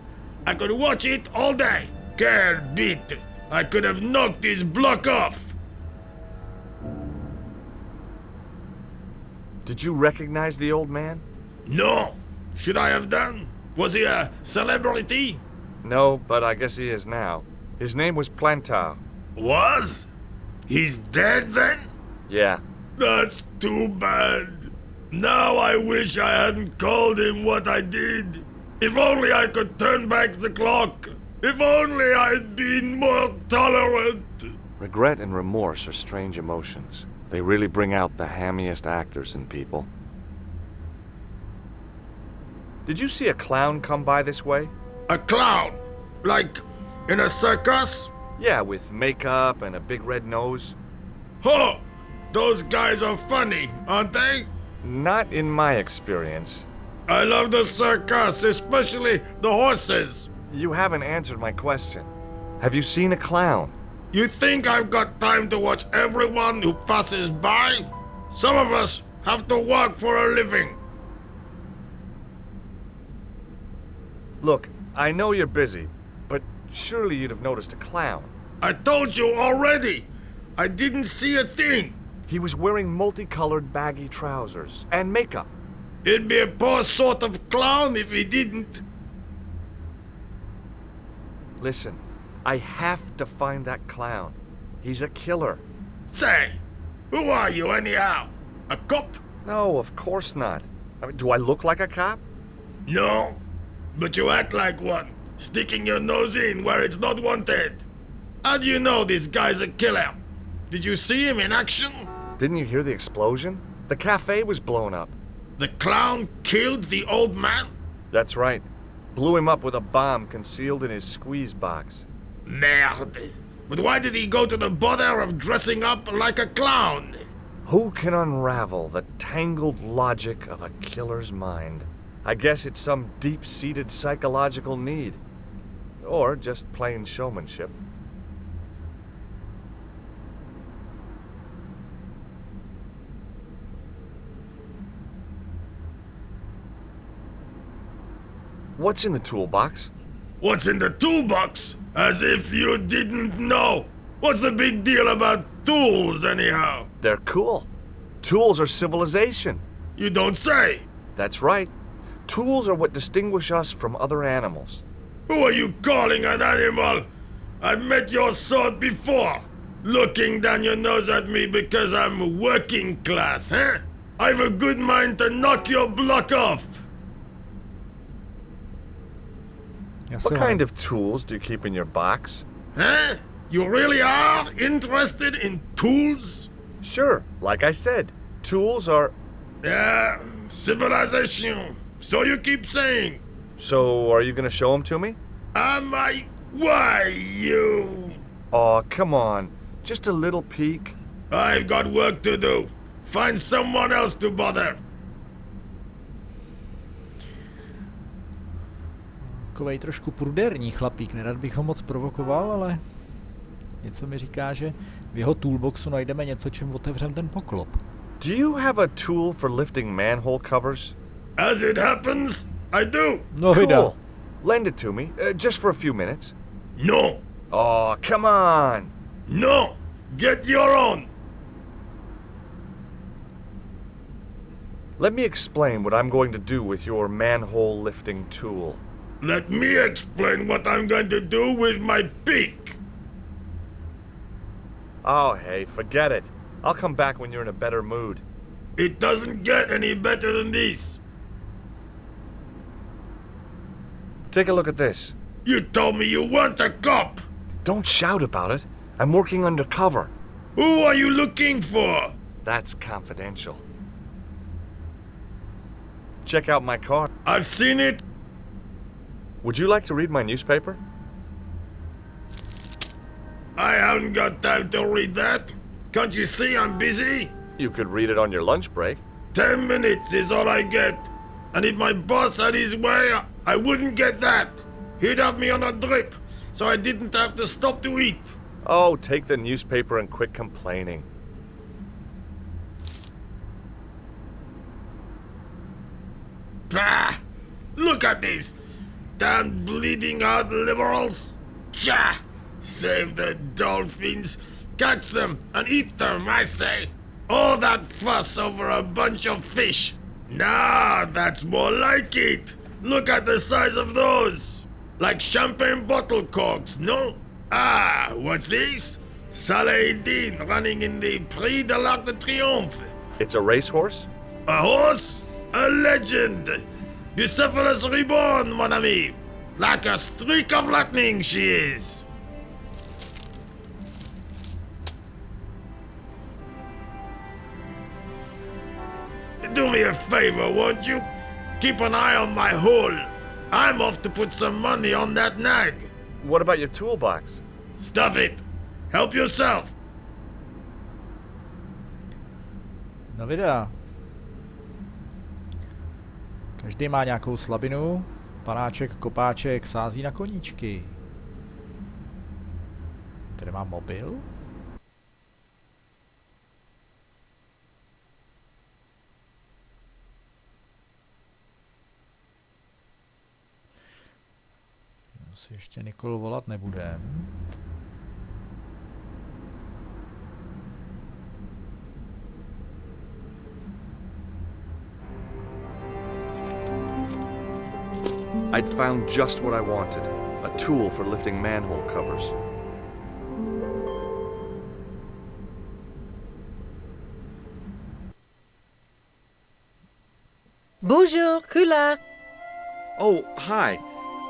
I could watch it all day. Quel bit. I could have knocked his block off. Did you recognize the old man? No. Should I have done? Was he a celebrity? No, but I guess he is now. His name was Plantar. Was? He's dead then? Yeah. That's too bad. Now I wish I hadn't called him what I did. If only I could turn back the clock. If only I'd been more tolerant. Regret and remorse are strange emotions. They really bring out the hammiest actors in people. Did you see a clown come by this way? A clown? Like in a circus? Yeah, with makeup and a big red nose. Huh! Those guys are funny, aren't they? Not in my experience. I love the circus, especially the horses. You haven't answered my question. Have you seen a clown? You think I've got time to watch everyone who passes by? Some of us have to work for a living. Look, I know you're busy, but surely you'd have noticed a clown. I told you already. I didn't see a thing. He was wearing multicolored baggy trousers and makeup. He'd be a poor sort of clown if he didn't. Listen, I have to find that clown. He's a killer. Say, who are you anyhow? A cop? No, of course not. I mean, do I look like a cop? No, but you act like one, sticking your nose in where it's not wanted. How do you know this guy's a killer? Did you see him in action? Didn't you hear the explosion? The cafe was blown up. The clown killed the old man? That's right. Blew him up with a bomb concealed in his squeeze box. Merde. But why did he go to the bother of dressing up like a clown? Who can unravel the tangled logic of a killer's mind? I guess it's some deep-seated psychological need. Or just plain showmanship. What's in the toolbox? What's in the toolbox? As if you didn't know. What's the big deal about tools, anyhow? They're cool. Tools are civilization. You don't say. That's right. Tools are what distinguish us from other animals. Who are you calling an animal? I've met your sort before. Looking down your nose at me because I'm working class, huh? I've a good mind to knock your block off. What kind of tools do you keep in your box? Huh? You really are interested in tools? Sure, like I said, tools are... Yeah, civilization. So you keep saying. So, are you gonna show them to me? Am I? Why, you? Aw, come on. Just a little peek. I've got work to do. Find someone else to bother. Takovej trošku pruderní chlapík, nerad bych ho moc provokoval, ale něco mi říká, že v jeho toolboxu najdeme něco, čím otevřem ten poklop. Do you have a tool for lifting manhole covers? As it happens, I do. No vida. Cool. Lend it to me, just for a few minutes. No. Aw, come on. No. Get your own. Let me explain what I'm going to do with your manhole lifting tool. Let me explain what I'm going to do with my beak. Oh, hey, forget it. I'll come back when you're in a better mood. It doesn't get any better than this. Take a look at this. You told me you weren't a cop. Don't shout about it. I'm working undercover. Who are you looking for? That's confidential. Check out my car. I've seen it. Would you like to read my newspaper? I haven't got time to read that. Can't you see I'm busy? You could read it on your lunch break. 10 minutes is all I get. And if my boss had his way, I wouldn't get that. He'd have me on a drip, so I didn't have to stop to eat. Oh, take the newspaper and quit complaining. Bah! Look at this! Damn bleeding out liberals! Tja! Save the dolphins, catch them and eat them, I say! All that fuss over a bunch of fish! Nah, that's more like it! Look at the size of those! Like champagne bottle corks, no? Ah, what's this? Saladin running in the Prix de l'Arc de Triomphe. It's a racehorse? A horse? A legend! Bucephalus reborn, mon ami! Like a streak of lightning she is! Do me a favor, won't you? Keep an eye on my hole. I'm off to put some money on that nag. What about your toolbox? Stuff it. Help yourself. No videa. Každý má nějakou slabinu. Panáček, kopáček sází na koníčky. Tady mám mobil. Asi ještě Nikolu volat nebudem. I'd found just what I wanted. A tool for lifting manhole covers. Bonjour, Kula. Oh, hi.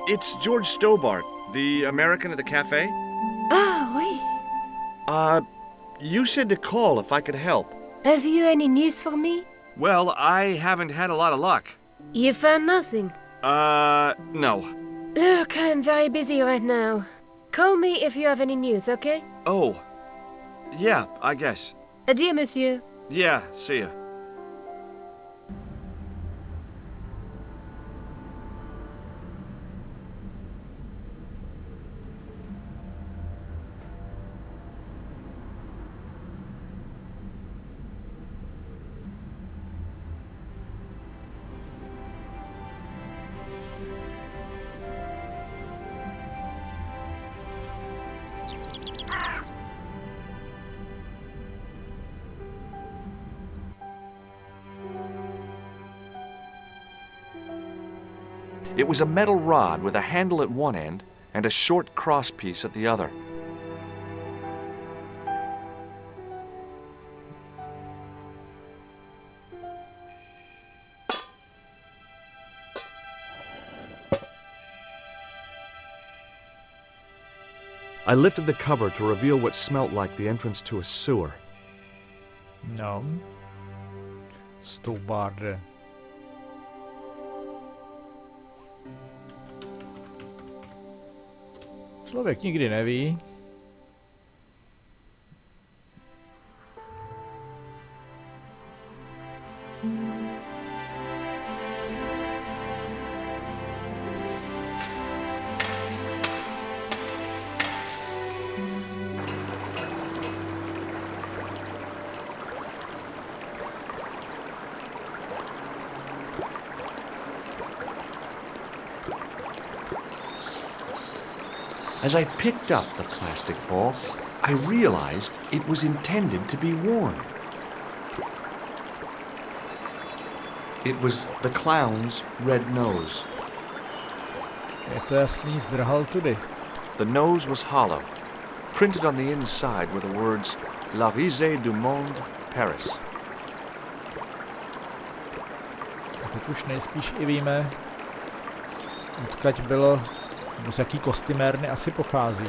It's George Stobart, the American at the cafe. Ah, oui. You said to call if I could help. Have you any news for me? Well, I haven't had a lot of luck. You found nothing. No. Look, I'm very busy right now. Call me if you have any news, okay? Oh. Yeah, I guess. Adieu, monsieur. Yeah, see ya. It was a metal rod with a handle at one end and a short crosspiece at the other. I lifted the cover to reveal what smelt like the entrance to a sewer. No. Stobart. Člověk nikdy neví. As I picked up the plastic ball, I realized it was intended to be worn. It was the clown's red nose. Je to jasný, zdrhal tudy. The nose was hollow. Printed on the inside were the words La Risée du Monde, Paris. A teď už nejspíš i víme, odkud bylo, nebo z jaký kostymérny asi pochází.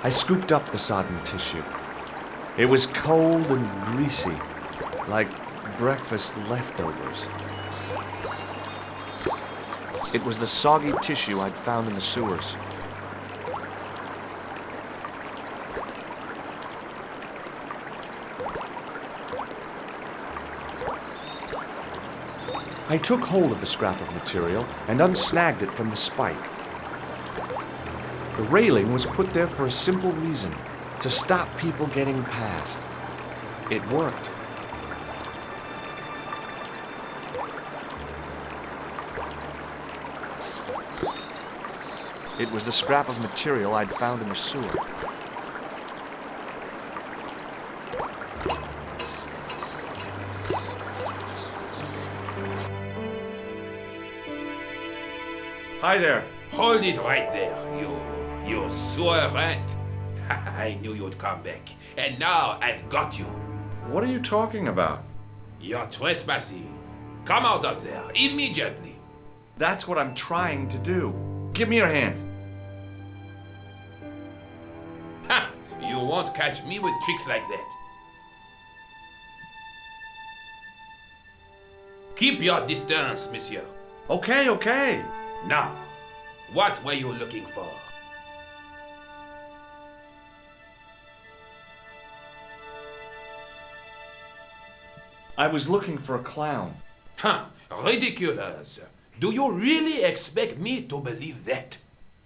I scooped up the sodden tissue. It was cold and greasy, like breakfast leftovers. It was the soggy tissue I'd found in the sewers. I took hold of the scrap of material and unsnagged it from the spike. The railing was put there for a simple reason, to stop people getting past. It worked. It was the scrap of material I'd found in the sewer. Hi there. Hold it right there, you sewer rat. I knew you'd come back, and now I've got you. What are you talking about? You're trespassing. Come out of there, immediately. That's what I'm trying to do. Give me your hand. Ha! You won't catch me with tricks like that. Keep your distance, monsieur. Okay, okay. Now, what were you looking for? I was looking for a clown. Huh, ridiculous. Do you really expect me to believe that?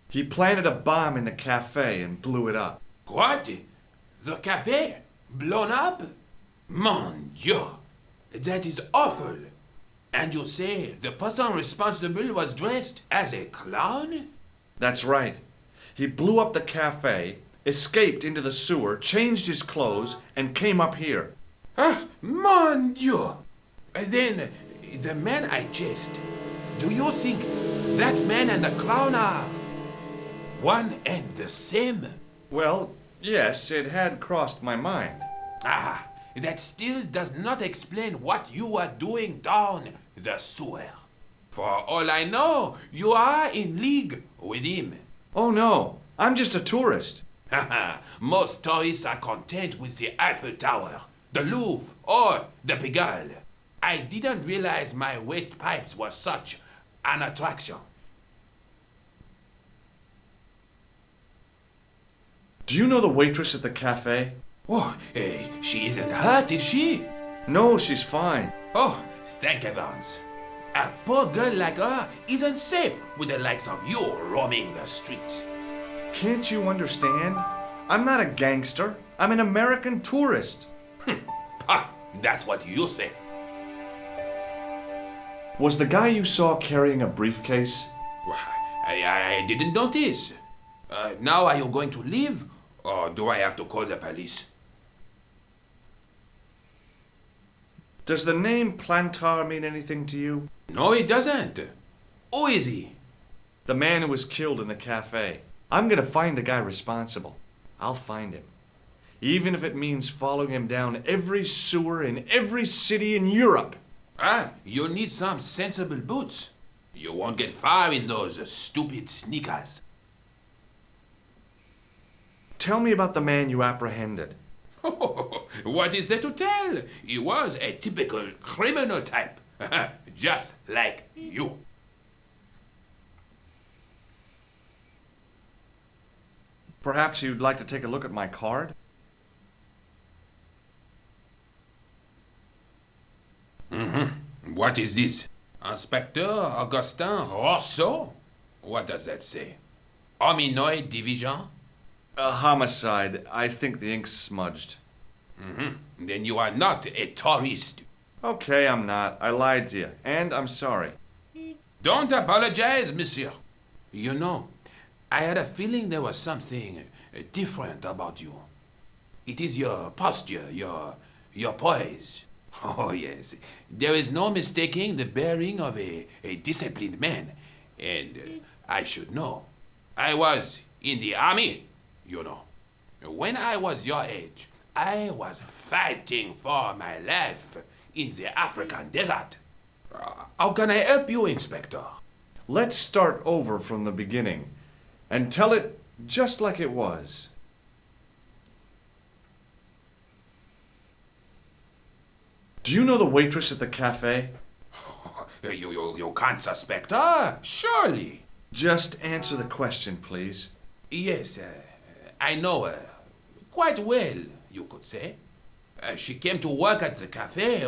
He planted a bomb in the cafe and blew it up. What? The cafe? Blown up? Mon Dieu, that is awful. And you say the person responsible was dressed as a clown? That's right. He blew up the cafe, escaped into the sewer, changed his clothes, and came up here. Ah, mon Dieu! Then, the man I chased, do you think that man and the clown are one and the same? Well, yes, it had crossed my mind. Ah, that still does not explain what you are doing down the sewer. For all I know, you are in league with him. Oh no, I'm just a tourist. Haha, most tourists are content with the Eiffel Tower, the Louvre, or the Pigalle. I didn't realize my waste pipes were such an attraction. Do you know the waitress at the cafe? Oh, she isn't hurt, is she? No, she's fine. Oh, thank heavens. A poor girl like her isn't safe with the likes of you roaming the streets. Can't you understand? I'm not a gangster. I'm an American tourist. Ha, that's what you say. Was the guy you saw carrying a briefcase? I didn't notice. Now are you going to leave, or do I have to call the police? Does the name Plantar mean anything to you? No, it doesn't. Who is he? The man who was killed in the cafe. I'm gonna find the guy responsible. I'll find him. Even if it means following him down every sewer in every city in Europe. Ah, you need some sensible boots. You won't get far in those stupid sneakers. Tell me about the man you apprehended. What is there to tell? He was a typical criminal type. Just like you. Perhaps you'd like to take a look at my card? What is this? Inspector Augustin Rousseau? What does that say? Hominoid Division? A homicide. I think the ink's smudged. Then you are not a tourist. Okay, I'm not. I lied to you. And I'm sorry. Don't apologize, monsieur. You know, I had a feeling there was something different about you. It is your posture, your poise. Oh, yes. There is no mistaking the bearing of a disciplined man. And I should know. I was in the army, you know. When I was your age, I was fighting for my life in the African desert. How can I help you, Inspector? Let's start over from the beginning and tell it just like it was. Do you know the waitress at the cafe? You can't suspect her, surely. Just answer the question, please. Yes, I know her quite well, you could say. She came to work at the cafe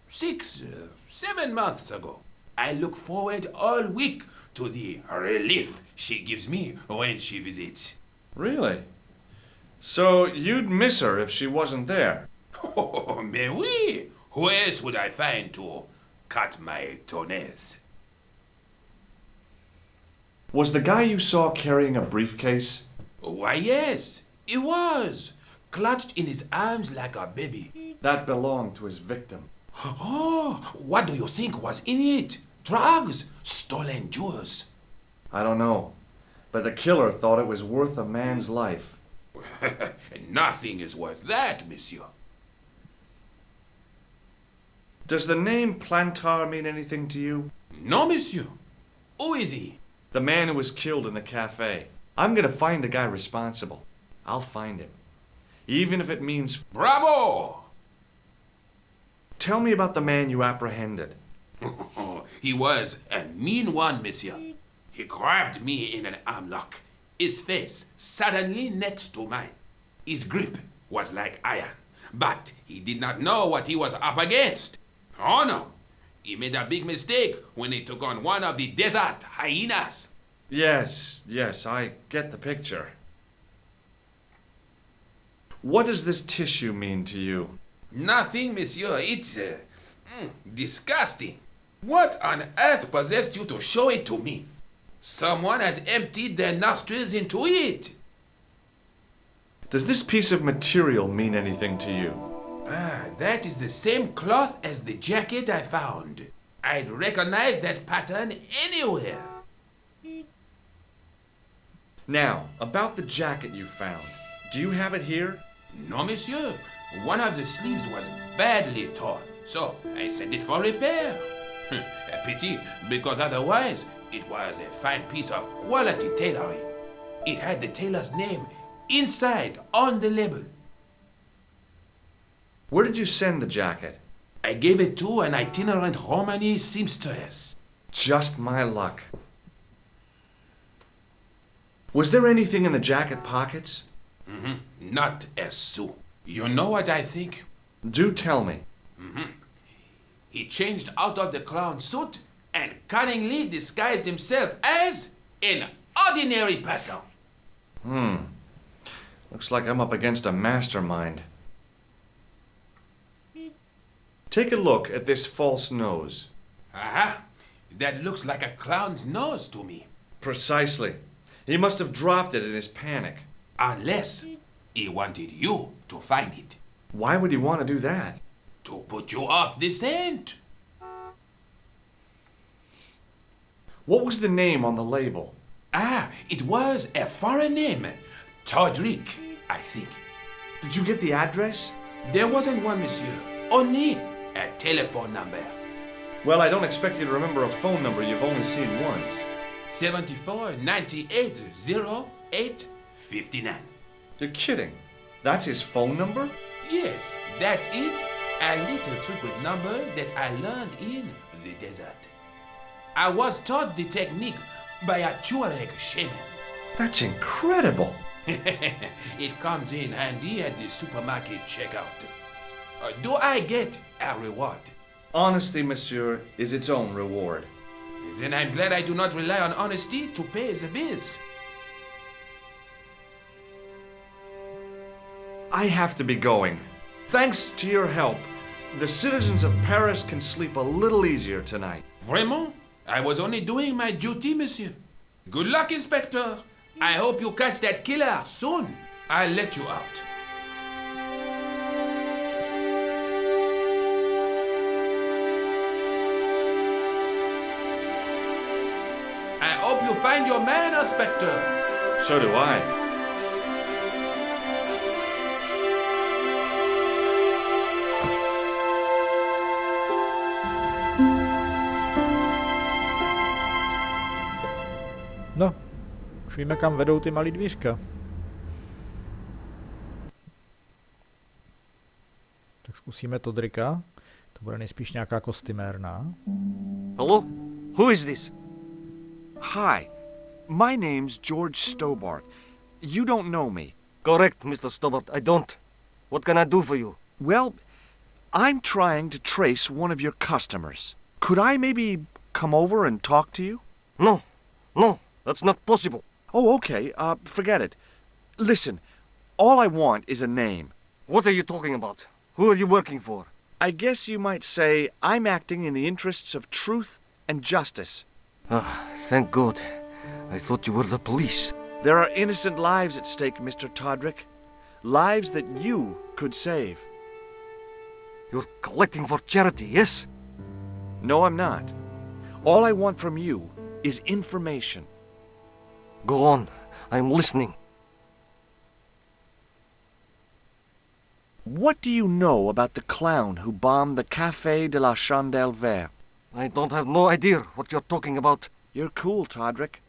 7 months ago. I look forward all week to the relief she gives me when she visits. Really? So you'd miss her if she wasn't there? Oh, mais oui! Who else would I find to cut my toenails? Was the guy you saw carrying a briefcase? Why, yes, he was, clutched in his arms like a baby. That belonged to his victim. Oh, what do you think was in it? Drugs? Stolen jewels? I don't know, but the killer thought it was worth a man's life. Nothing is worth that, monsieur. Does the name Plantar mean anything to you? No, monsieur. Who is he? The man who was killed in the cafe. I'm gonna find the guy responsible. I'll find him. Even if it means... Bravo! Tell me about the man you apprehended. He was a mean one, monsieur. He grabbed me in an arm lock, his face suddenly next to mine. His grip was like iron, but he did not know what he was up against. Oh no, he made a big mistake when he took on one of the desert hyenas. Yes, I get the picture. What does this tissue mean to you? Nothing, monsieur. It's disgusting. What on earth possessed you to show it to me? Someone had emptied their nostrils into it. Does this piece of material mean anything to you? That is the same cloth as the jacket I found. I'd recognize that pattern anywhere. Now, about the jacket you found. Do you have it here? No, monsieur. One of the sleeves was badly torn, so I sent it for repair. A pity, because otherwise it was a fine piece of quality tailoring. It had the tailor's name inside on the label. Where did you send the jacket? I gave it to an itinerant Romany seamstress. Just my luck. Was there anything in the jacket pockets? Not a sou. You know what I think? Do tell me. He changed out of the clown suit and cunningly disguised himself as an ordinary person. Looks like I'm up against a mastermind. Take a look at this false nose. Aha! That looks like a clown's nose to me. Precisely. He must have dropped it in his panic. Unless he wanted you to find it. Why would he want to do that? To put you off the scent. What was the name on the label? It was a foreign name. Todrick, I think. Did you get the address? There wasn't one, monsieur. Only a telephone number. Well, I don't expect you to remember a phone number you've only seen once. 74 98 08 59. You're kidding. That's his phone number? Yes, that's it. A little trick with numbers that I learned in the desert. I was taught the technique by a Tuareg shaman. That's incredible. It comes in handy at the supermarket checkout. Do I get a reward? Honesty, monsieur, is its own reward. Then I'm glad I do not rely on honesty to pay the bills. I have to be going. Thanks to your help, the citizens of Paris can sleep a little easier tonight. Vraiment? I was only doing my duty, monsieur. Good luck, Inspector. I hope you catch that killer soon. I'll let you out. I hope you find your man, Inspector. So do I. No, už víme, kam vedou ty malý dvířka. Tak zkusíme Todricka. To bude nejspíš nějaká kostymérna. Hello? Who is this? Hi. My name's George Stobart. You don't know me. Correct, Mr. Stobart, I don't. What can I do for you? Well, I'm trying to trace one of your customers. Could I maybe come over and talk to you? No, that's not possible. Oh, okay. Forget it. Listen, all I want is a name. What are you talking about? Who are you working for? I guess you might say I'm acting in the interests of truth and justice. Thank God. I thought you were the police. There are innocent lives at stake, Mr. Todrick. Lives that you could save. You're collecting for charity, yes? No, I'm not. All I want from you is information. Go on. I'm listening. What do you know about the clown who bombed the Café de la Chandelle Verte? I don't have no idea what you're talking about. You're cool, Todrick.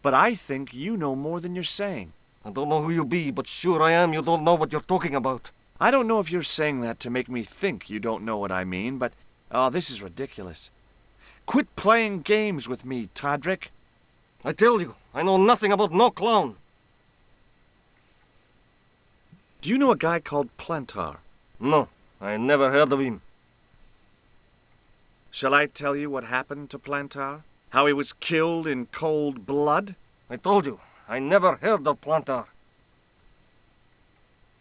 But I think you know more than you're saying. I don't know who you be, but sure I am you don't know what you're talking about. I don't know if you're saying that to make me think you don't know what I mean, but... Oh, this is ridiculous. Quit playing games with me, Todrick. I tell you, I know nothing about no clown. Do you know a guy called Plantar? No, I never heard of him. Shall I tell you what happened to Plantar? How he was killed in cold blood? I told you, I never heard of Plantar.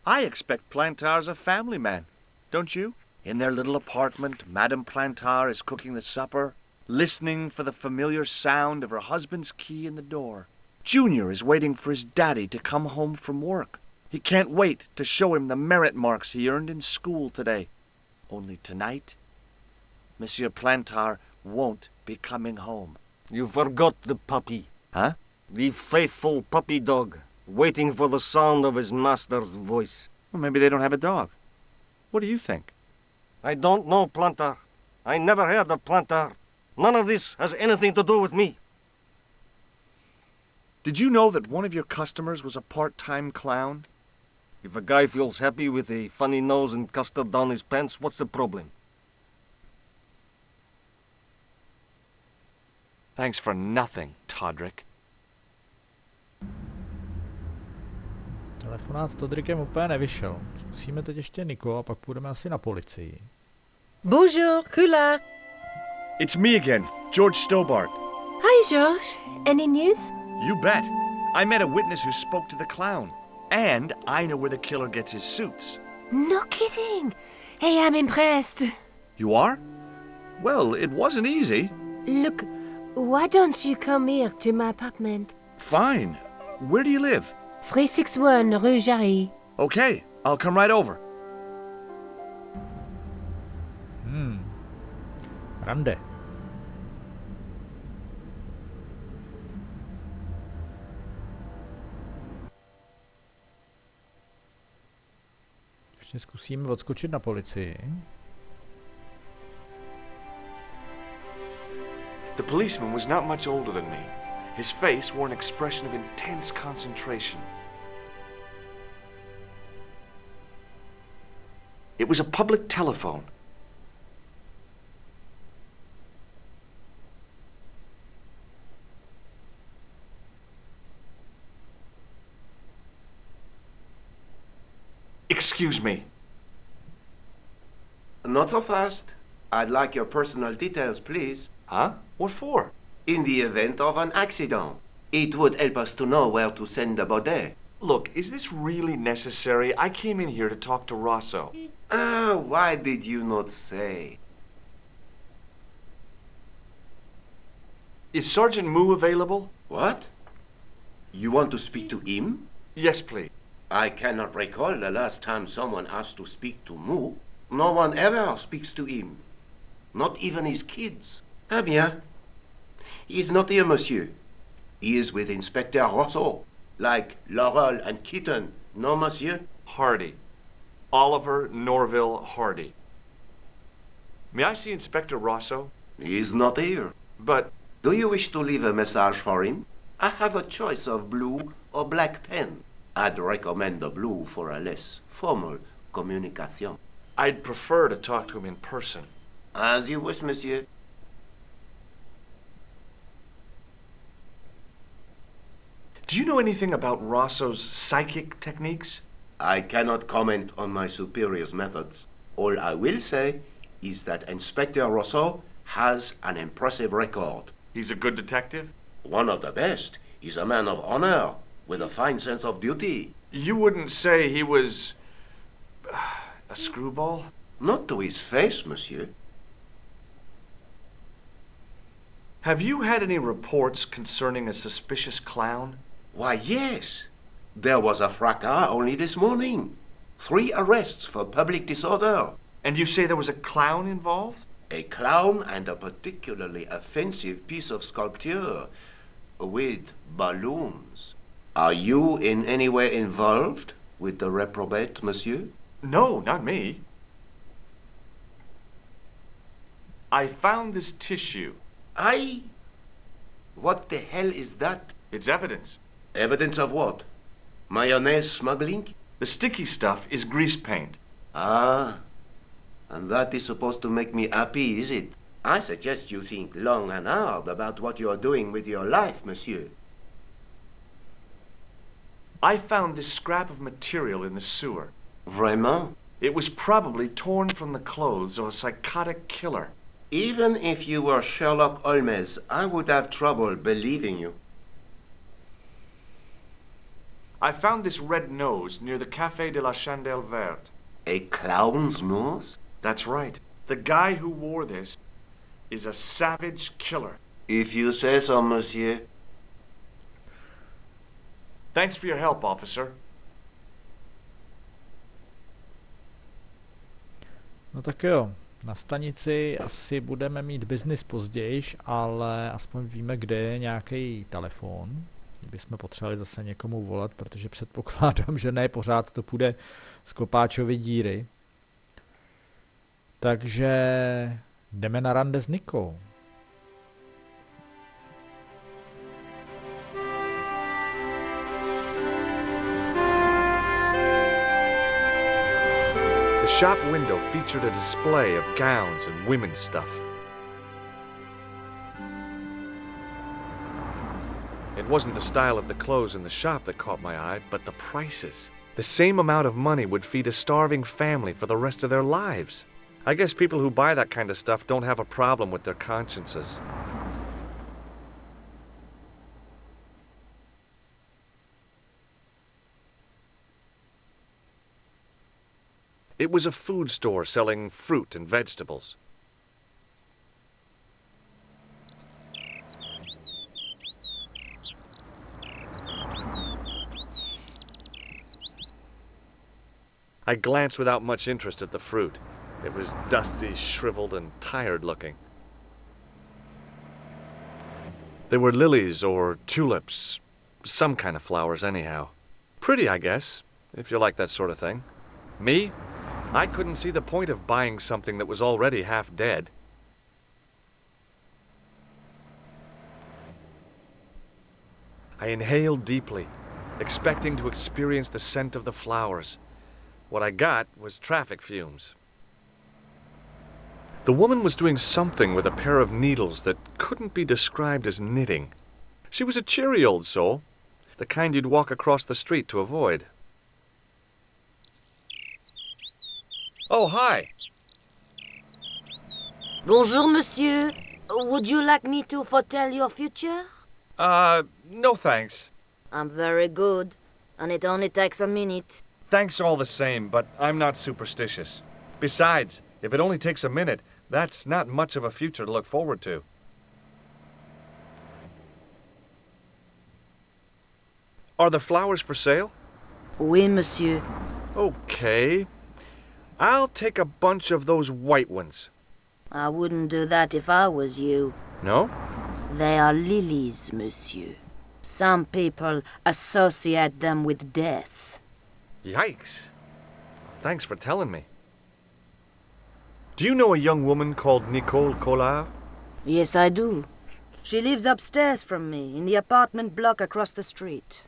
I expect Plantar's a family man, don't you? In their little apartment, Madame Plantar is cooking the supper, listening for the familiar sound of her husband's key in the door. Junior is waiting for his daddy to come home from work. He can't wait to show him the merit marks he earned in school today. Only tonight, Monsieur Plantar won't be coming home. You forgot the puppy. Huh? The faithful puppy dog, waiting for the sound of his master's voice. Well, maybe they don't have a dog. What do you think? I don't know Plantar. I never heard of Plantar. None of this has anything to do with me. Did you know that one of your customers was a part-time clown? If a guy feels happy with a funny nose and custard down his pants, what's the problem? Thanks for nothing, Todrick. Telefonát s Todrickem úplně nevyšel. Zkusíme teď ještě Niko a pak půjdeme asi na policii. Bonjour, Kula. It's me again, George Stobart. Hi, George. Any news? You bet. I met a witness who spoke to the clown. And I know where the killer gets his suits. No kidding. Hey, I'm impressed. You are? Well, it wasn't easy. Look, why don't you come here to my apartment? Fine. Where do you live? 361 Rue Jarry. Okay, I'll come right over. Rande. Ještě zkusíme odskočit na policii. The policeman was not much older than me. His face wore an expression of intense concentration. It was a public telephone. Excuse me. Not so fast. I'd like your personal details, please. Huh? What for? In the event of an accident, it would help us to know where to send the body. Look, is this really necessary? I came in here to talk to Rosso. Why did you not say? Is Sergeant Moo available? What? You want to speak to him? Yes, please. I cannot recall the last time someone asked to speak to Moo. No one ever speaks to him. Not even his kids. Ah bien. He is not here, monsieur. He is with Inspector Rosso. Like Laurel and Kitten. No, monsieur? Hardy. Oliver Norville Hardy. May I see Inspector Rosso? He is not here. But... Do you wish to leave a message for him? I have a choice of blue or black pen. I'd recommend the blue for a less formal communication. I'd prefer to talk to him in person. As you wish, monsieur. Do you know anything about Rosso's psychic techniques? I cannot comment on my superior's methods. All I will say is that Inspector Rosso has an impressive record. He's a good detective? One of the best. He's a man of honor, with a fine sense of duty. You wouldn't say he was a screwball? Not to his face, monsieur. Have you had any reports concerning a suspicious clown? Why, yes. There was a fracas only this morning. 3 arrests for public disorder. And you say there was a clown involved? A clown and a particularly offensive piece of sculpture with balloons. Are you in any way involved with the reprobate, monsieur? No, not me. I found this tissue. What the hell is that? It's evidence. Evidence of what? Mayonnaise smuggling? The sticky stuff is grease paint. Ah, and that is supposed to make me happy, is it? I suggest you think long and hard about what you are doing with your life, monsieur. I found this scrap of material in the sewer. Vraiment? It was probably torn from the clothes of a psychotic killer. Even if you were Sherlock Holmes, I would have trouble believing you. I found this red nose near the Café de la Chandelle Verte. A clown's nose? That's right. The guy who wore this is a savage killer. If you say so, monsieur. Thanks for your help, officer. No tak jo, na stanici asi budeme mít biznis později, ale aspoň víme, kde je nějaký telefon. Kdybychom potřebovali zase někomu volat, protože předpokládám, že ne pořád to půjde z kopáčovy díry. Takže jdeme na rande s Nikou. The shop window featured a display of gowns and women's stuff. It wasn't the style of the clothes in the shop that caught my eye, but the prices. The same amount of money would feed a starving family for the rest of their lives. I guess people who buy that kind of stuff don't have a problem with their consciences. It was a food store selling fruit and vegetables. I glanced without much interest at the fruit. It was dusty, shriveled, and tired-looking. They were lilies or tulips, some kind of flowers anyhow. Pretty, I guess, if you like that sort of thing. Me? I couldn't see the point of buying something that was already half dead. I inhaled deeply, expecting to experience the scent of the flowers. What I got was traffic fumes. The woman was doing something with a pair of needles that couldn't be described as knitting. She was a cheery old soul, the kind you'd walk across the street to avoid. Oh, hi. Bonjour, monsieur. Would you like me to foretell your future? No thanks. I'm very good, and it only takes a minute. Thanks all the same, but I'm not superstitious. Besides, if it only takes a minute, that's not much of a future to look forward to. Are the flowers for sale? Oui, monsieur. Okay. I'll take a bunch of those white ones. I wouldn't do that if I was you. No? They are lilies, monsieur. Some people associate them with death. Yikes. Thanks for telling me. Do you know a young woman called Nicole Collard? Yes, I do. She lives upstairs from me, in the apartment block across the street.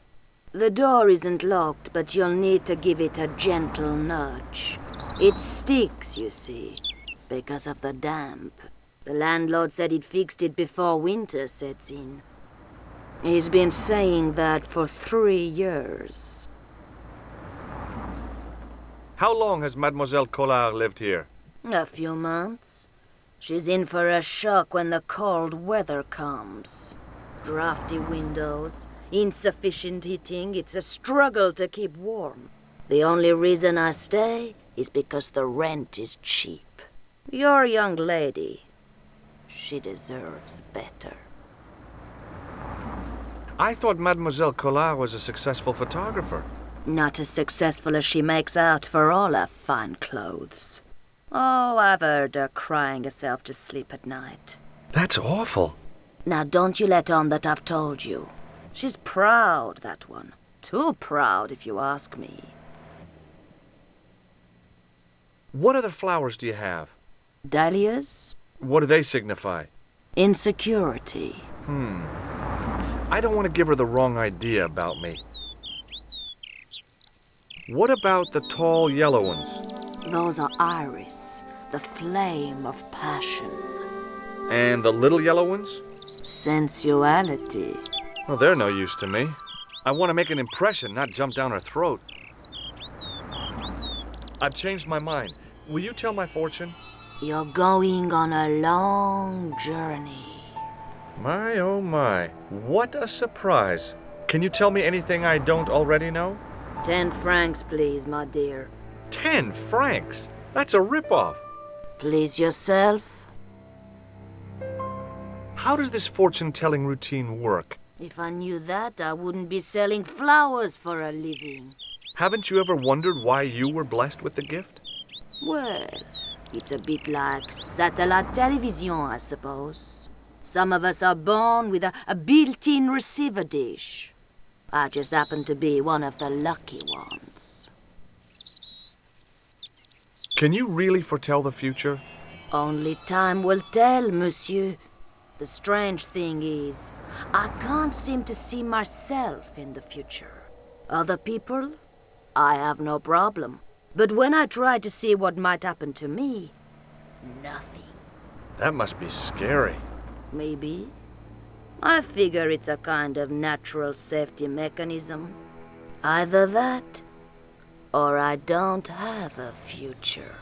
The door isn't locked, but you'll need to give it a gentle nudge. It sticks, you see. because of the damp. The landlord said he'd fixed it before winter sets in. He's been saying that for 3 years. How long has Mademoiselle Collard lived here? A few months. She's in for a shock when the cold weather comes. Drafty windows, insufficient heating, it's a struggle to keep warm. The only reason I stay is because the rent is cheap. Your young lady, she deserves better. I thought Mademoiselle Collard was a successful photographer. Not as successful as she makes out for all her fine clothes. Oh, I've heard her crying herself to sleep at night. That's awful. Now don't you let on that I've told you. She's proud, that one. Too proud, if you ask me. What other flowers do you have? Dahlias? What do they signify? Insecurity. I don't want to give her the wrong idea about me. What about the tall yellow ones? Those are iris, the flame of passion. And the little yellow ones? Sensuality. Well, they're no use to me. I want to make an impression, not jump down her throat. I've changed my mind. Will you tell my fortune? You're going on a long journey. My, oh my. What a surprise. Can you tell me anything I don't already know? 10 francs, please, my dear. 10 francs? That's a ripoff. Please yourself. How does this fortune-telling routine work? If I knew that, I wouldn't be selling flowers for a living. Haven't you ever wondered why you were blessed with the gift? Well, it's a bit like satellite television, I suppose. Some of us are born with a built-in receiver dish. I just happen to be one of the lucky ones. Can you really foretell the future? Only time will tell, monsieur. The strange thing is, I can't seem to see myself in the future. Other people, I have no problem. But when I try to see what might happen to me, nothing. That must be scary. Maybe. I figure it's a kind of natural safety mechanism. Either that, or I don't have a future.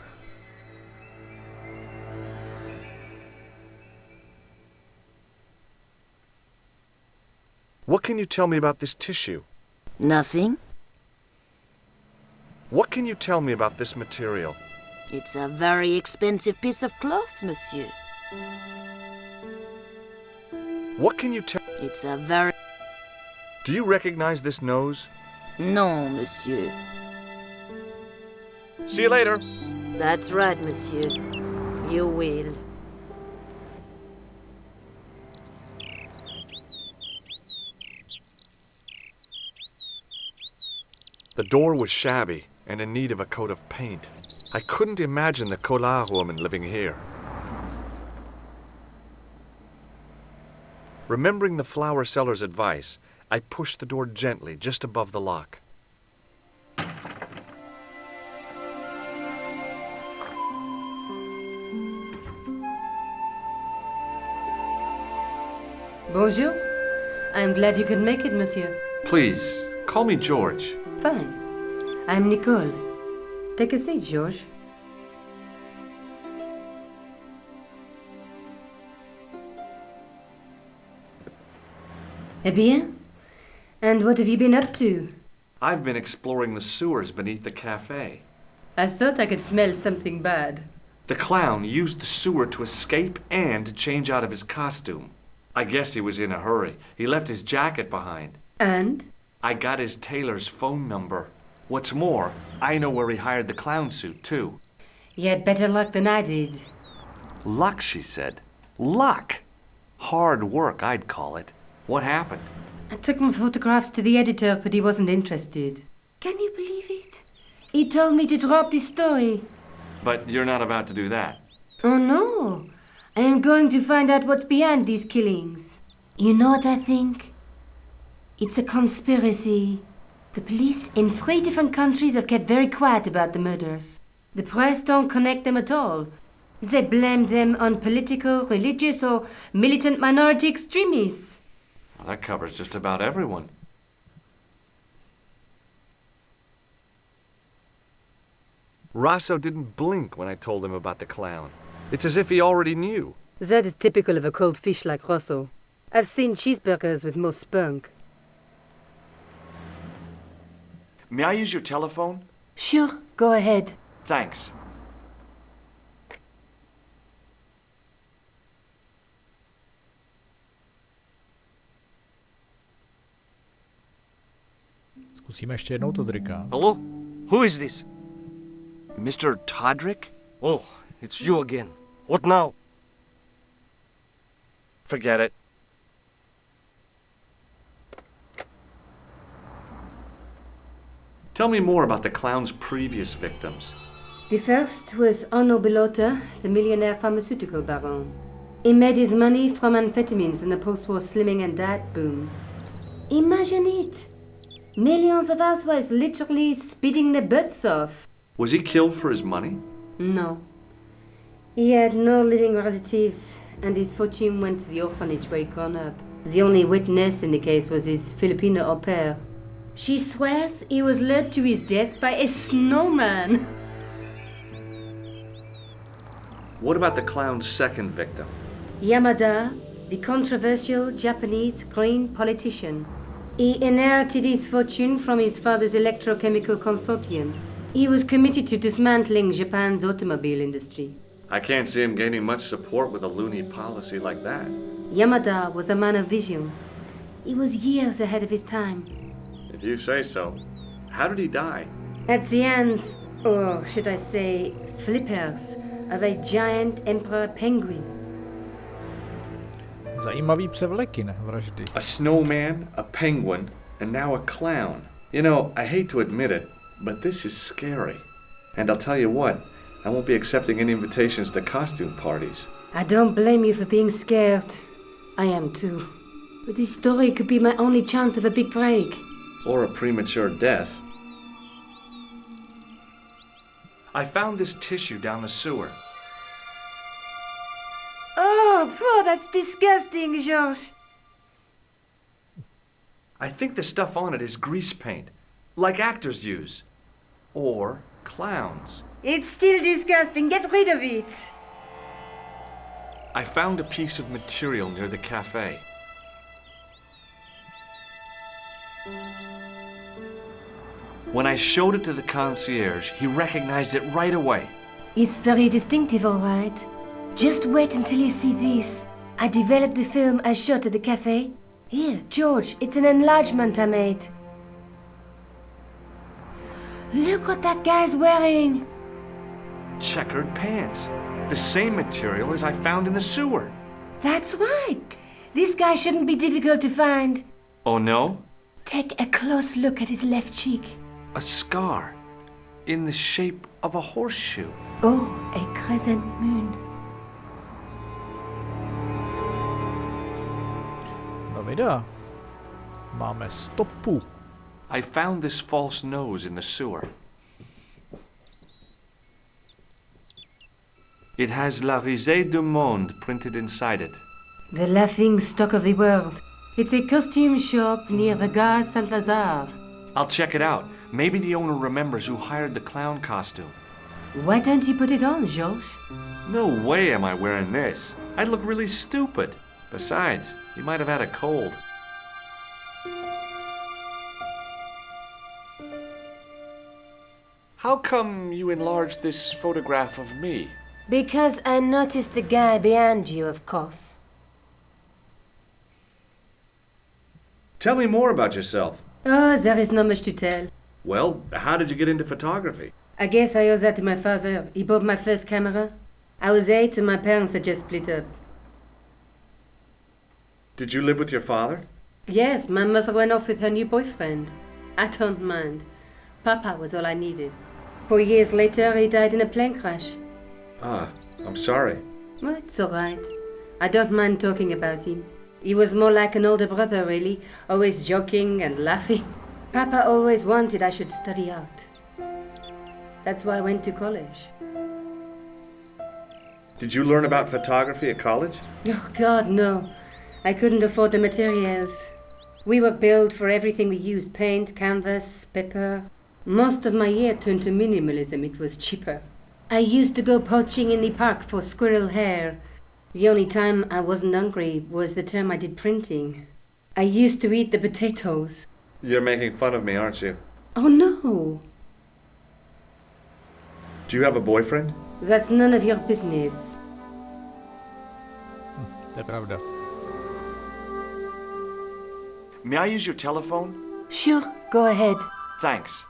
What can you tell me about this tissue? Nothing. What can you tell me about this material? It's a very expensive piece of cloth, monsieur. What can you tell? It's a very... Do you recognize this nose? No, monsieur. See you later. That's right, monsieur. You will. The door was shabby and in need of a coat of paint. I couldn't imagine the Collard woman living here. Remembering the flower seller's advice, I pushed the door gently just above the lock. Bonjour. I'm glad you could make it, monsieur. Please, call me George. Fine. I'm Nicole. Take a seat, George. Eh bien? And what have you been up to? I've been exploring the sewers beneath the cafe. I thought I could smell something bad. The clown used the sewer to escape and to change out of his costume. I guess he was in a hurry. He left his jacket behind. And? I got his tailor's phone number. What's more, I know where he hired the clown suit, too. You had better luck than I did. Luck, she said. Luck! Hard work, I'd call it. What happened? I took my photographs to the editor, but he wasn't interested. Can you believe it? He told me to drop the story. But you're not about to do that. Oh, no. I am going to find out what's behind these killings. You know what I think? It's a conspiracy. The police in 3 different countries have kept very quiet about the murders. The press don't connect them at all. They blame them on political, religious, or militant minority extremists. Well, that covers just about everyone. Rosso didn't blink when I told him about the clown. It's as if he already knew. That is typical of a cold fish like Rosso. I've seen cheeseburgers with more spunk. May I use your telephone? Sure, go ahead. Thanks. Zkusíme ještě jednou to drika. Hello? Who is this? Mr. Todrick? Oh, it's you again. What now? Forget it. Tell me more about the clown's previous victims. The first was Arno Bellotta, the millionaire pharmaceutical baron. He made his money from amphetamines in the post-war slimming and diet boom. Imagine it! Millions of housewives literally speeding their butts off. Was he killed for his money? No. He had no living relatives, and his fortune went to the orphanage where he grew up. The only witness in the case was his Filipino au pair. She swears he was lured to his death by a snowman. What about the clown's second victim? Yamada, the controversial Japanese green politician. He inherited his fortune from his father's electrochemical consortium. He was committed to dismantling Japan's automobile industry. I can't see him gaining much support with a loony policy like that. Yamada was a man of vision. He was years ahead of his time. If you say so. How did he die? At the hands, or should I say, flippers, of a giant emperor penguin. Zajímavý převleky, ne? Vraždy. A snowman, a penguin, and now a clown. You know, I hate to admit it, but this is scary. And I'll tell you what, I won't be accepting any invitations to costume parties. I don't blame you for being scared. I am too. But this story could be my only chance of a big break. Or a premature death. I found this tissue down the sewer. Oh, that's disgusting, Georges. I think the stuff on it is grease paint, like actors use. Or clowns. It's still disgusting. Get rid of it. I found a piece of material near the cafe. When I showed it to the concierge, he recognized it right away. It's very distinctive, all right. Just wait until you see this. I developed the film I shot at the cafe. Here, George, it's an enlargement I made. Look what that guy's wearing. Checkered pants. The same material as I found in the sewer. That's right. This guy shouldn't be difficult to find. Oh no? Take a close look at his left cheek. A scar. In the shape of a horseshoe. Oh, a crescent moon. Davida, máme stopu. I found this false nose in the sewer. It has La Risée du Monde printed inside it. The laughing stock of the world. It's a costume shop near the Gare Saint-Lazare. I'll check it out. Maybe the owner remembers who hired the clown costume. Why don't you put it on, Georges? No way am I wearing this. I'd look really stupid. Besides, he might have had a cold. How come you enlarged this photograph of me? Because I noticed the guy behind you, of course. Tell me more about yourself. Oh, there is not much to tell. Well, how did you get into photography? I guess I owe that to my father. He bought my first camera. I was 8 and my parents had just split up. Did you live with your father? Yes, my mother went off with her new boyfriend. I don't mind. Papa was all I needed. 4 years later, he died in a plane crash. Ah, I'm sorry. Well, it's all right. I don't mind talking about him. He was more like an older brother, really, always joking and laughing. Papa always wanted I should study art. That's why I went to college. Did you learn about photography at college? Oh, God, no. I couldn't afford the materials. We were billed for everything we used. Paint, canvas, paper. Most of my year turned to minimalism. It was cheaper. I used to go poaching in the park for squirrel hair. The only time I wasn't hungry was the term I did printing. I used to eat the potatoes. You're making fun of me, aren't you? Oh, no. Do you have a boyfriend? That's none of your business. To je pravda. May I use your telephone? Sure, go ahead. Thanks.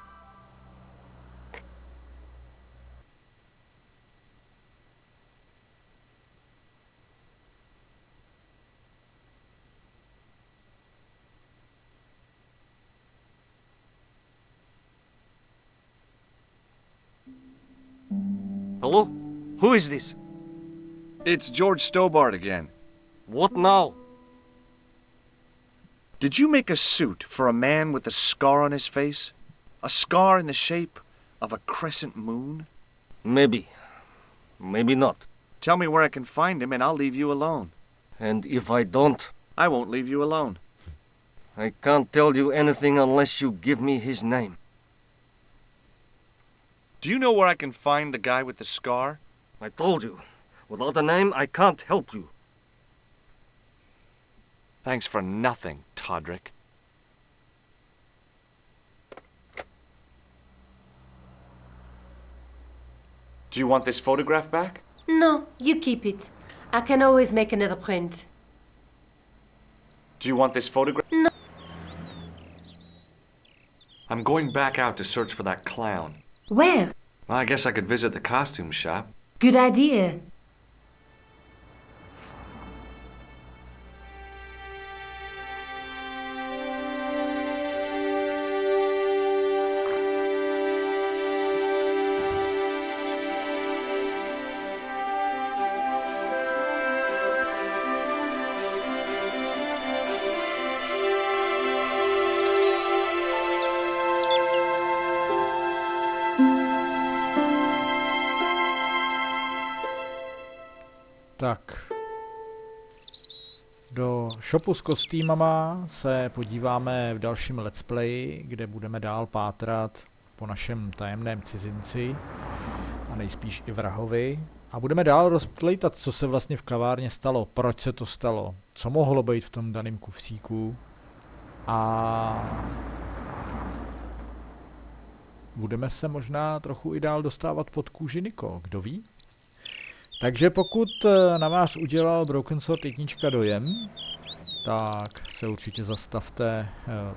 Hello? Who is this? It's George Stobart again. What now? Did you make a suit for a man with a scar on his face? A scar in the shape of a crescent moon? Maybe. Maybe not. Tell me where I can find him and I'll leave you alone. And if I don't, I won't leave you alone. I can't tell you anything unless you give me his name. Do you know where I can find the guy with the scar? I told you. Without a name, I can't help you. Thanks for nothing, Todrick. Do you want this photograph back? No, you keep it. I can always make another print. Do you want this photograph? No. I'm going back out to search for that clown. Where? Well, I guess I could visit the costume shop. Good idea. Tak. Do shopu s kostýmama se podíváme v dalším let's playi, kde budeme dál pátrat po našem tajemném cizinci a nejspíš i vrahovi. A budeme dál rozplejtat, co se vlastně v kavárně stalo, proč se to stalo, co mohlo být v tom daném kufříku. A budeme se možná trochu i dál dostávat pod kůži Niko, kdo ví? Takže pokud na vás udělal Broken Sword 1 dojem, tak se určitě zastavte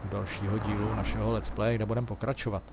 u dalšího dílu našeho let's play, kde budeme pokračovat.